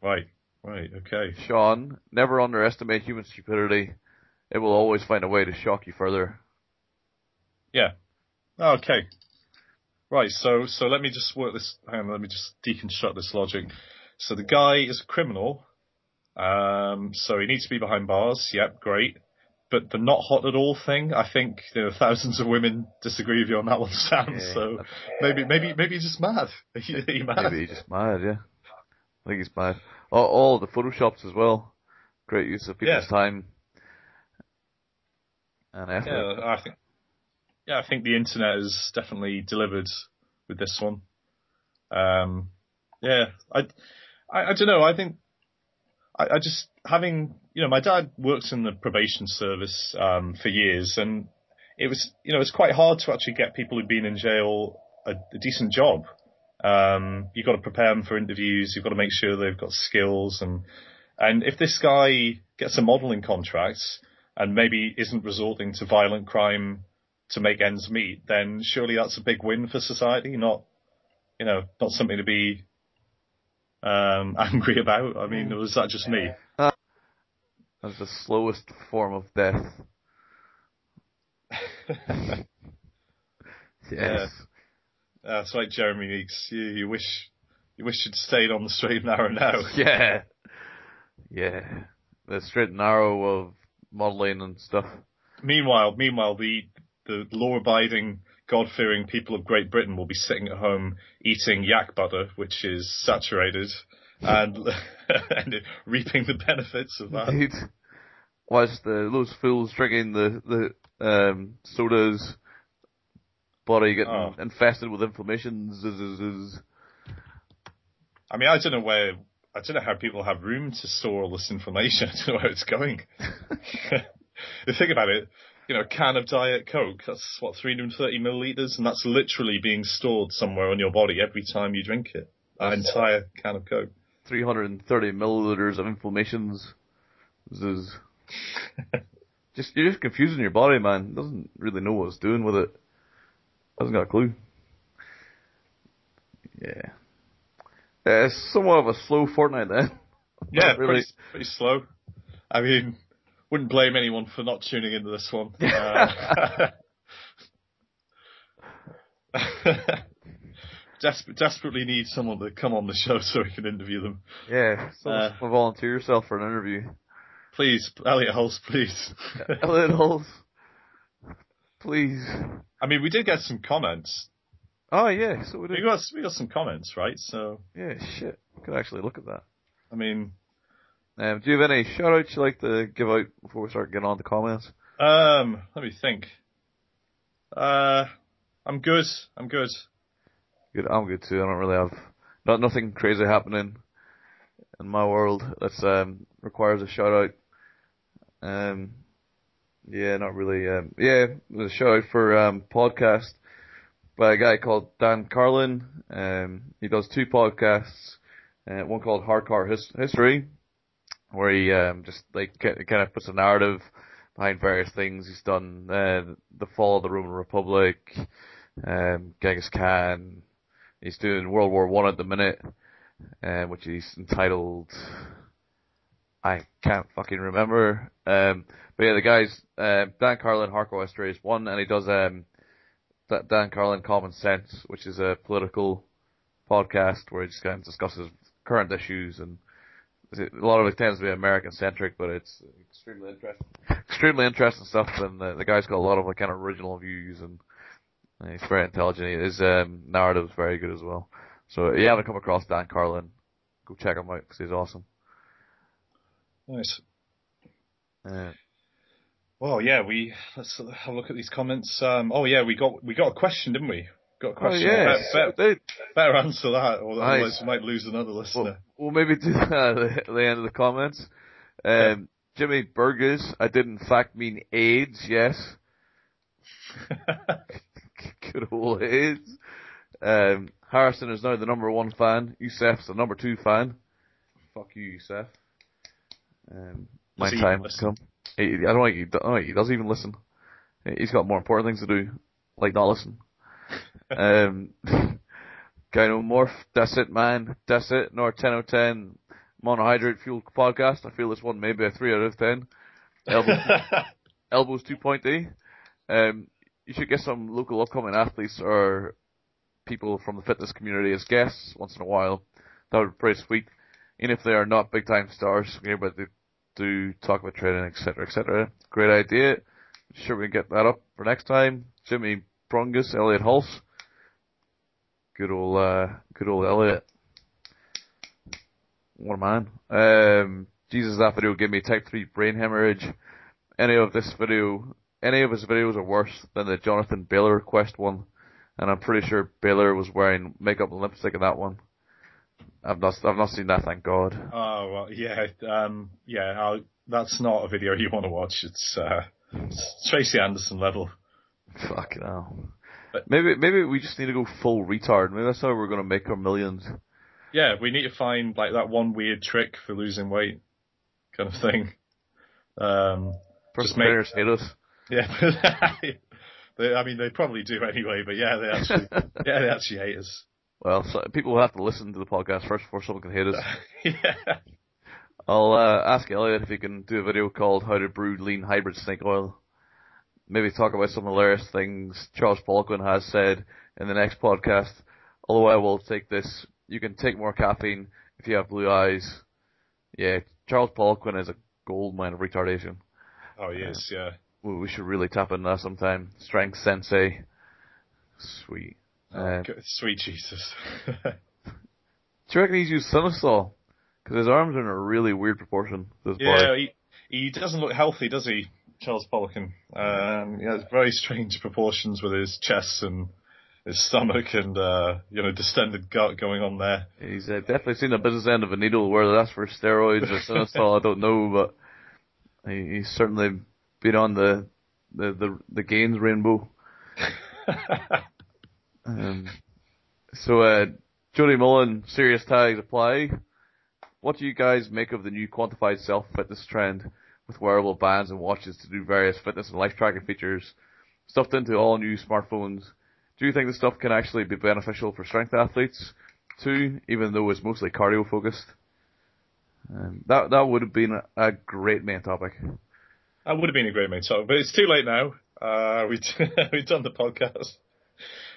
Right, okay. Sean, never underestimate human stupidity. it will always find a way to shock you further. Yeah. Okay. Right. So let me just work this. Hang on. Let me just deconstruct this logic. So the guy is a criminal. So he needs to be behind bars. Yep. Great. But the not hot at all thing, I think thousands of women disagree with you on that one, Sam. Yeah, so maybe he's just mad. Are you mad? Maybe he's just mad, yeah. I think he's mad. All the photoshops as well. Great use of people's time and effort. I think the internet has definitely delivered with this one. I don't know. I think I just having, my dad works in the probation service for years, and it was, it's quite hard to actually get people who've been in jail a decent job. You've got to prepare them for interviews. You've got to make sure they've got skills, and if this guy gets a modelling contract and maybe isn't resorting to violent crime to make ends meet, then surely that's a big win for society. Not something to be angry about. I mean, was that just me? That's the slowest form of death. Yes. Yeah. That's like Jeremy Meeks. You wish you'd stayed on the straight and narrow now. Yeah. The straight and narrow of modelling and stuff. Meanwhile, the law-abiding, God-fearing people of Great Britain will be sitting at home eating yak butter, which is saturated, and reaping the benefits of that. Indeed. Whilst those fools drinking the sodas, body getting infested with inflammation. I mean, I don't know how people have room to store all this information. I don't know where it's going. You think about it, a can of Diet Coke, that's 330 milliliters, and that's literally being stored somewhere on your body every time you drink it. An entire can of Coke. 330 milliliters of inflammations. You're just confusing your body, man. It doesn't really know what it's doing with it. Hasn't got a clue. Yeah. It's somewhat of a slow fortnight then. Yeah, really. pretty slow. I mean, wouldn't blame anyone for not tuning into this one. Desperately need someone to come on the show so we can interview them. Yeah, volunteer yourself for an interview. Please, Elliot Hulse, please. Elliot Hulse, please. I mean, we did get some comments. Oh yeah, so we did. We got some comments, right? So yeah, shit, we could actually look at that. I mean, do you have any shout-outs you'd like to give out before we start getting on to comments? Let me think. I'm good. Good, I'm good too. I don't really have nothing crazy happening in my world that requires a shout-out. Yeah, not really. There's a shout-out for podcast by a guy called Dan Carlin. He does two podcasts. One called Hardcore History, where he just kind of puts a narrative behind various things he's done. The fall of the Roman Republic, Genghis Khan. He's doing World War I at the minute, which he's entitled, I can't fucking remember. But yeah, the guy's Dan Carlin, Hardcore History is one, and he does Dan Carlin Common Sense, which is a political podcast where he just kind of discusses current issues, and a lot of it tends to be American centric, but it's extremely interesting stuff. And the guy's got a lot of kind of original views, and he's very intelligent. His narrative is very good as well. So if you haven't come across Dan Carlin, go check him out because he's awesome. Nice. Well, yeah, let's have a look at these comments. We got a question, didn't we? Got a question. Oh, yeah. Better answer that, or otherwise we might lose another listener. We'll maybe do that at the end of the comments. Jimmy Burgess, I did in fact mean AIDS, yes. Good old AIDS. Harrison is now the number 1 fan. Yusef's the number 2 fan. Fuck you, Yusef. My time has come. I don't think he does even listen. He's got more important things to do, like not listen. Gyno Morph, that's it, man. That's it. Nor 10 out of 10 monohydrate fuel podcast. I feel this one maybe a 3 out of 10. elbows too pointy. You should get some local upcoming athletes or people from the fitness community as guests once in a while. That would be pretty sweet. Even if they are not big time stars, we're able to do talk about training, etc., etc. Great idea. Sure, we can get that up for next time. Jimmy Brungus, Elliot Hulse. Good old Elliot. What a man. Jesus, that video gave me type 3 brain hemorrhage. Any of his videos are worse than the Jonathan Baylor quest one. And I'm pretty sure Baylor was wearing makeup and lipstick in that one. I've not seen that, thank God. Oh, well, yeah, that's not a video you want to watch. It's Tracy Anderson level. Fucking hell. Maybe we just need to go full retard. Maybe that's how we're going to make our millions. Yeah, we need to find like that one weird trick for losing weight kind of thing. Personal trainers hate us. Yeah, they probably do anyway, but yeah, they actually hate us. Well, so people will have to listen to the podcast first before someone can hate us. Yeah. I'll ask Elliot if he can do a video called How to Brew Lean Hybrid Snake Oil. Maybe talk about some hilarious things Charles Poliquin has said in the next podcast. Although I will take this, you can take more caffeine if you have blue eyes. Yeah, Charles Poliquin is a gold mine of retardation. Oh, he is, yeah. We should really tap into that sometime. Strength Sensei. Sweet. Sweet Jesus. Do you reckon he's used Cinosol? Because his arms are in a really weird proportion. Yeah, he doesn't look healthy, does he, Charles Poliquin? It's very strange proportions with his chest and his stomach and, distended gut going on there. He's definitely seen the business end of a needle, whether that's for steroids or Cinosol, I don't know, but he's certainly been on the gains rainbow. So Jody Mullen, serious tags apply. What do you guys make of the new quantified self-fitness trend with wearable bands and watches to do various fitness and life tracking features stuffed into all new smartphones? Do you think this stuff can actually be beneficial for strength athletes too, even though it's mostly cardio focused? That would have been a great main topic. That would have been a great main topic, but it's too late now. We've done the podcast.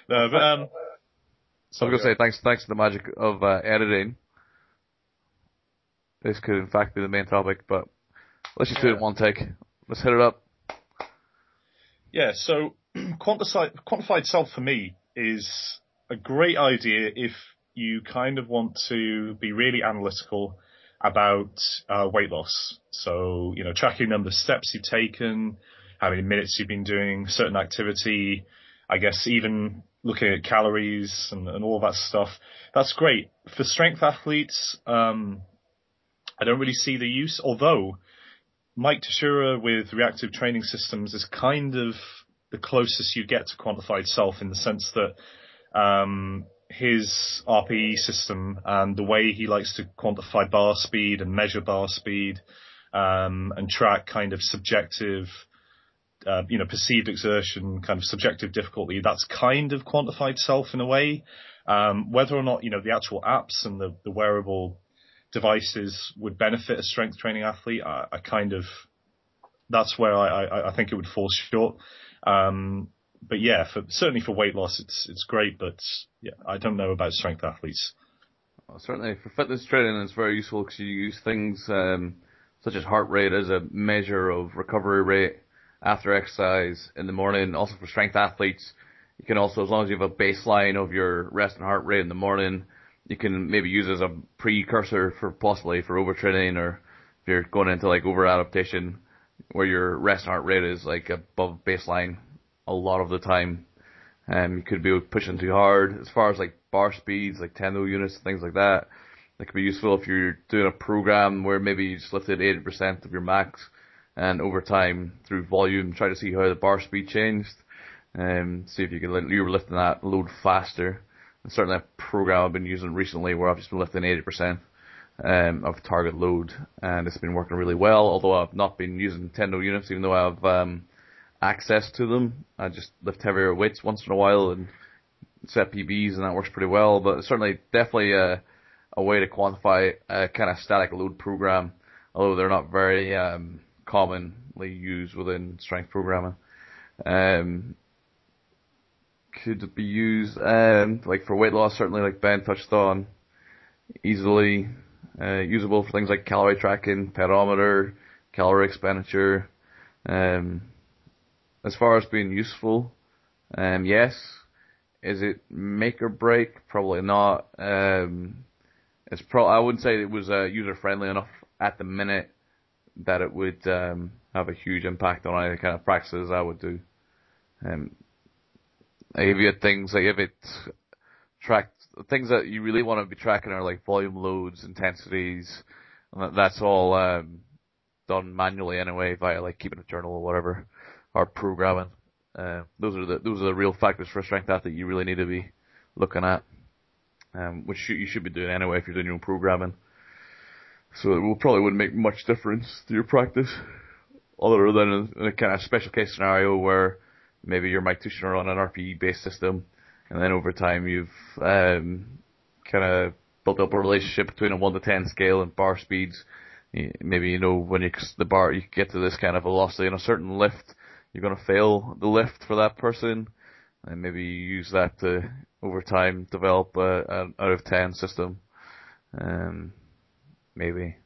No, but I was going to say thanks to the magic of editing. This could in fact be the main topic, but let's just do it in one take. Let's hit it up. Yeah, so quantified self for me is a great idea if you kind of want to be really analytical about weight loss. So, tracking number of steps you've taken, how many minutes you've been doing certain activity, I guess even looking at calories and all that stuff. That's great. For strength athletes, I don't really see the use, although Mike Teixeira with reactive training systems is kind of the closest you get to quantified self in the sense that his RPE system and the way he likes to quantify bar speed and measure bar speed and track kind of subjective, perceived exertion, kind of subjective difficulty, that's kind of quantified self in a way. Whether or not, the actual apps and the wearable devices would benefit a strength training athlete, that's where I think it would fall short. But yeah, certainly for weight loss, it's great, but yeah, I don't know about strength athletes. Well, certainly for fitness training, it's very useful because you use things such as heart rate as a measure of recovery rate after exercise in the morning. Also for strength athletes, you can also, as long as you have a baseline of your rest and heart rate in the morning, you can maybe use it as a precursor for possibly for overtraining, or if you're going into like over adaptation where your rest and heart rate is like above baseline a lot of the time. You could be pushing too hard. As far as like bar speeds, like tendo units, things like that, that could be useful if you're doing a program where maybe you just lifted 80% of your max, and over time through volume try to see how the bar speed changed, and see if you were lifting that load faster. And certainly a program I've been using recently where I've just been lifting 80% of target load, and it's been working really well, although I've not been using tendo units, even though I have access to them. I just lift heavier weights once in a while and set PBs, and that works pretty well. But it's certainly definitely a way to quantify a kind of static load program, although they're not very common commonly used within strength programming. Could it be used, like for weight loss, certainly like Ben touched on, easily usable for things like calorie tracking, pedometer, calorie expenditure. As far as being useful, yes. Is it make or break? Probably not. I wouldn't say it was user friendly enough at the minute that it would have a huge impact on any kind of practices I would do. If you had things like if it tracked things that you really want to be tracking are like volume loads, intensities, and that's all done manually anyway via like keeping a journal or whatever, or programming. Those are the real factors for a strength athlete you really need to be looking at, which you should be doing anyway if you're doing your own programming. So it probably wouldn't make much difference to your practice, other than in a kind of special case scenario where maybe your mitochondria are on an RPE based system, and then over time you've kind of built up a relationship between a 1 to 10 scale and bar speeds. Maybe when you get to this kind of velocity in a certain lift, you're going to fail the lift for that person, and maybe you use that to over time develop an out of 10 system. Maybe.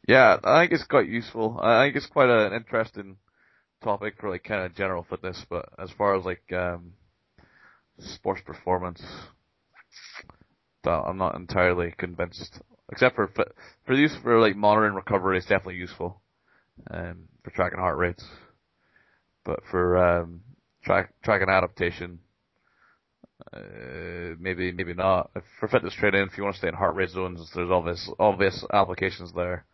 Yeah, I think it's quite useful. I think it's quite an interesting topic for like kind of general fitness, but as far as like sports performance, I'm not entirely convinced. Except for use for like monitoring recovery, it's definitely useful for tracking heart rates. But for tracking adaptation, maybe not. For fitness training, if you want to stay in heart rate zones, there's obvious applications there.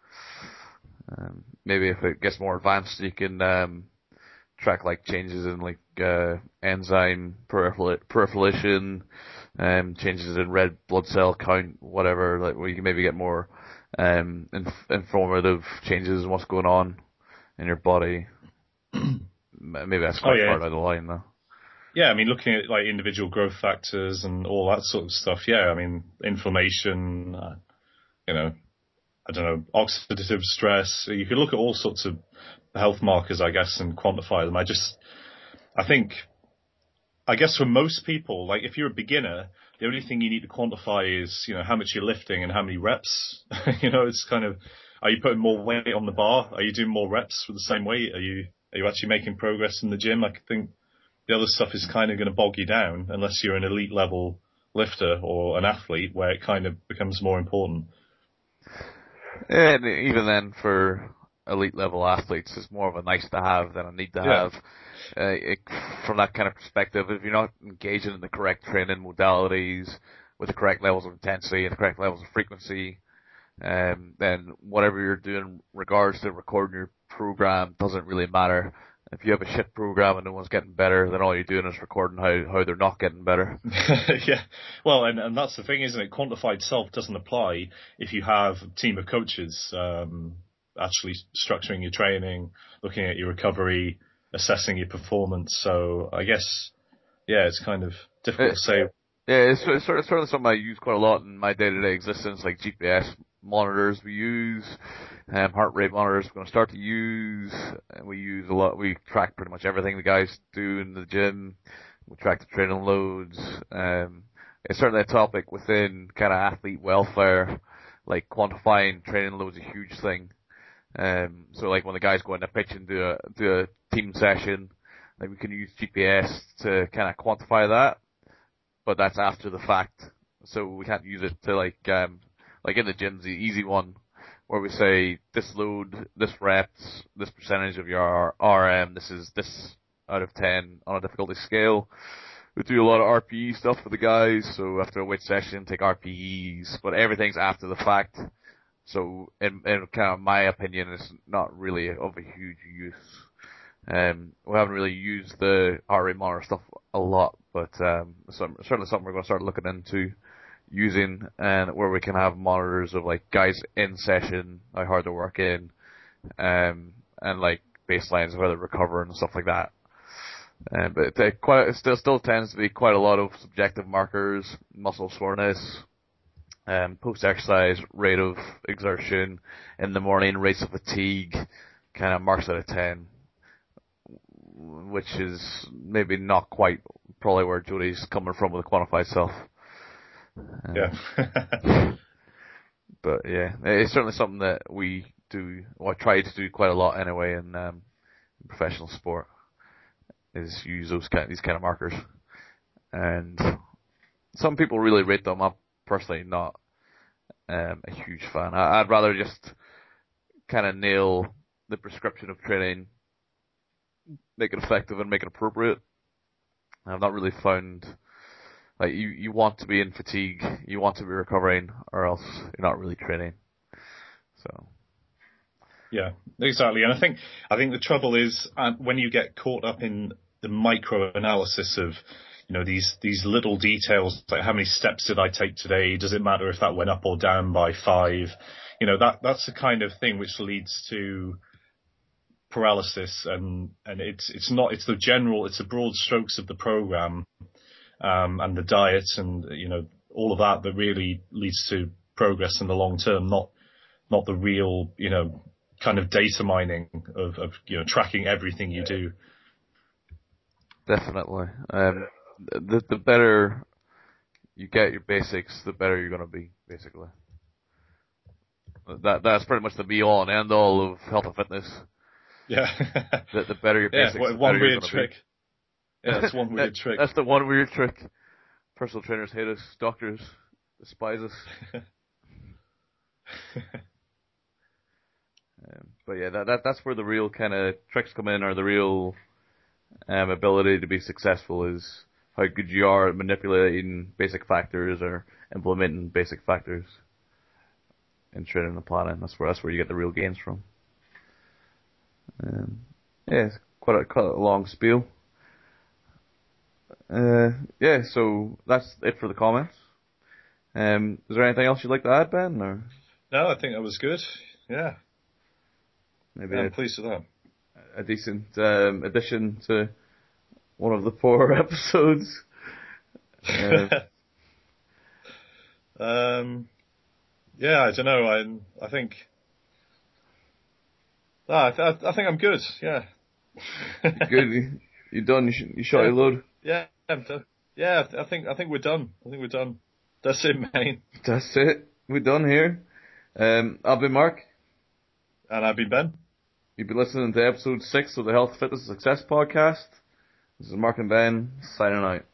Maybe if it gets more advanced, you can track like changes in like enzyme proliferation, changes in red blood cell count, whatever. Like where you can maybe get more informative changes in what's going on in your body. Maybe that's quite far down the line though. Yeah, I mean, looking at like individual growth factors and all that sort of stuff. Yeah, I mean, inflammation, I don't know, oxidative stress. You could look at all sorts of health markers, I guess, and quantify them. I guess for most people, like if you're a beginner, the only thing you need to quantify is, how much you're lifting and how many reps. It's kind of, are you putting more weight on the bar? Are you doing more reps with the same weight? Are you actually making progress in the gym? I think the other stuff is kind of going to bog you down unless you're an elite level lifter or an athlete where it kind of becomes more important. And even then, for elite level athletes, it's more of a nice to have than a need to have. From that kind of perspective, if you're not engaging in the correct training modalities with the correct levels of intensity and the correct levels of frequency, then whatever you're doing in regards to recording your program doesn't really matter. If you have a shit program and no one's getting better, then all you're doing is recording how they're not getting better. Yeah. Well, and that's the thing, isn't it? Quantified self doesn't apply if you have a team of coaches actually structuring your training, looking at your recovery, assessing your performance. So I guess, it's kind of difficult to say. Yeah, it's sort of something I use quite a lot in my day-to-day existence, like GPS monitors we use, heart rate monitors we're going to start to use, and we use a lot. We track pretty much everything the guys do in the gym. We track the training loads. It's certainly a topic within kind of athlete welfare, like quantifying training loads is a huge thing. So like when the guys go in the pitch and do a team session, like we can use GPS to kind of quantify that, but that's after the fact. So we can't use it to like in the gym's the easy one, where we say this load, this reps, this percentage of your RM, this is this out of 10 on a difficulty scale. We do a lot of RPE stuff for the guys, so after a weight session, take RPEs, but everything's after the fact. So in kind of my opinion, it's not really of a huge use. We haven't really used the heart rate monitor stuff a lot, but certainly something we're going to start looking into using, and where we can have monitors of like guys in session, how hard they're working, and like baselines of how they're recovering and stuff like that. But it still tends to be quite a lot of subjective markers, muscle soreness, Post-exercise rate of exertion in the morning, rates of fatigue, kind of marks out of 10, which is maybe not quite probably where Jody's coming from with the quantified self. Yeah. But yeah, it's certainly something that we do, or try to do quite a lot anyway in professional sport, is use these kind of markers. And some people really rate them. I'm personally not a huge fan. I'd rather just kind of nail the prescription of training, make it effective and make it appropriate. I've not really found, like, you want to be in fatigue, you want to be recovering, or else you're not really training. So. Yeah, exactly. And I think the trouble is when you get caught up in the micro analysis of, these little details, like how many steps did I take today? Does it matter if that went up or down by 5? That's the kind of thing which leads to paralysis, and it's the broad strokes of the program, and the diet, and, all of that really leads to progress in the long term, not the real, kind of data mining of tracking everything you do. Definitely. The better you get your basics, the better you're going to be, basically. That's pretty much the be all and end all of health and fitness. Yeah. The better your basics, the one better weird trick. Yeah, that's one weird trick. That's the one weird trick. Personal trainers hate us, doctors despise us. But yeah, that's where the real kind of tricks come in, or the real ability to be successful is how good you are at manipulating basic factors or implementing basic factors in training and planning. That's where you get the real gains from. Yeah, it's quite a long spiel. Yeah, so that's it for the comments. Is there anything else you'd like to add, Ben? Or? No, I think that was good. Yeah. Maybe I'm pleased with that. A decent addition to one of the 4 episodes. Yeah, I don't know. I think. I think I'm good. Yeah. Good. You done? You shot your load. Yeah, I'm done. Yeah, I think we're done. That's it, mate. That's it. We're done here. I've been Mark. And I've been Ben. You've been listening to episode 6 of the Health, Fitness, and Success podcast. This is Mark and Ben signing out.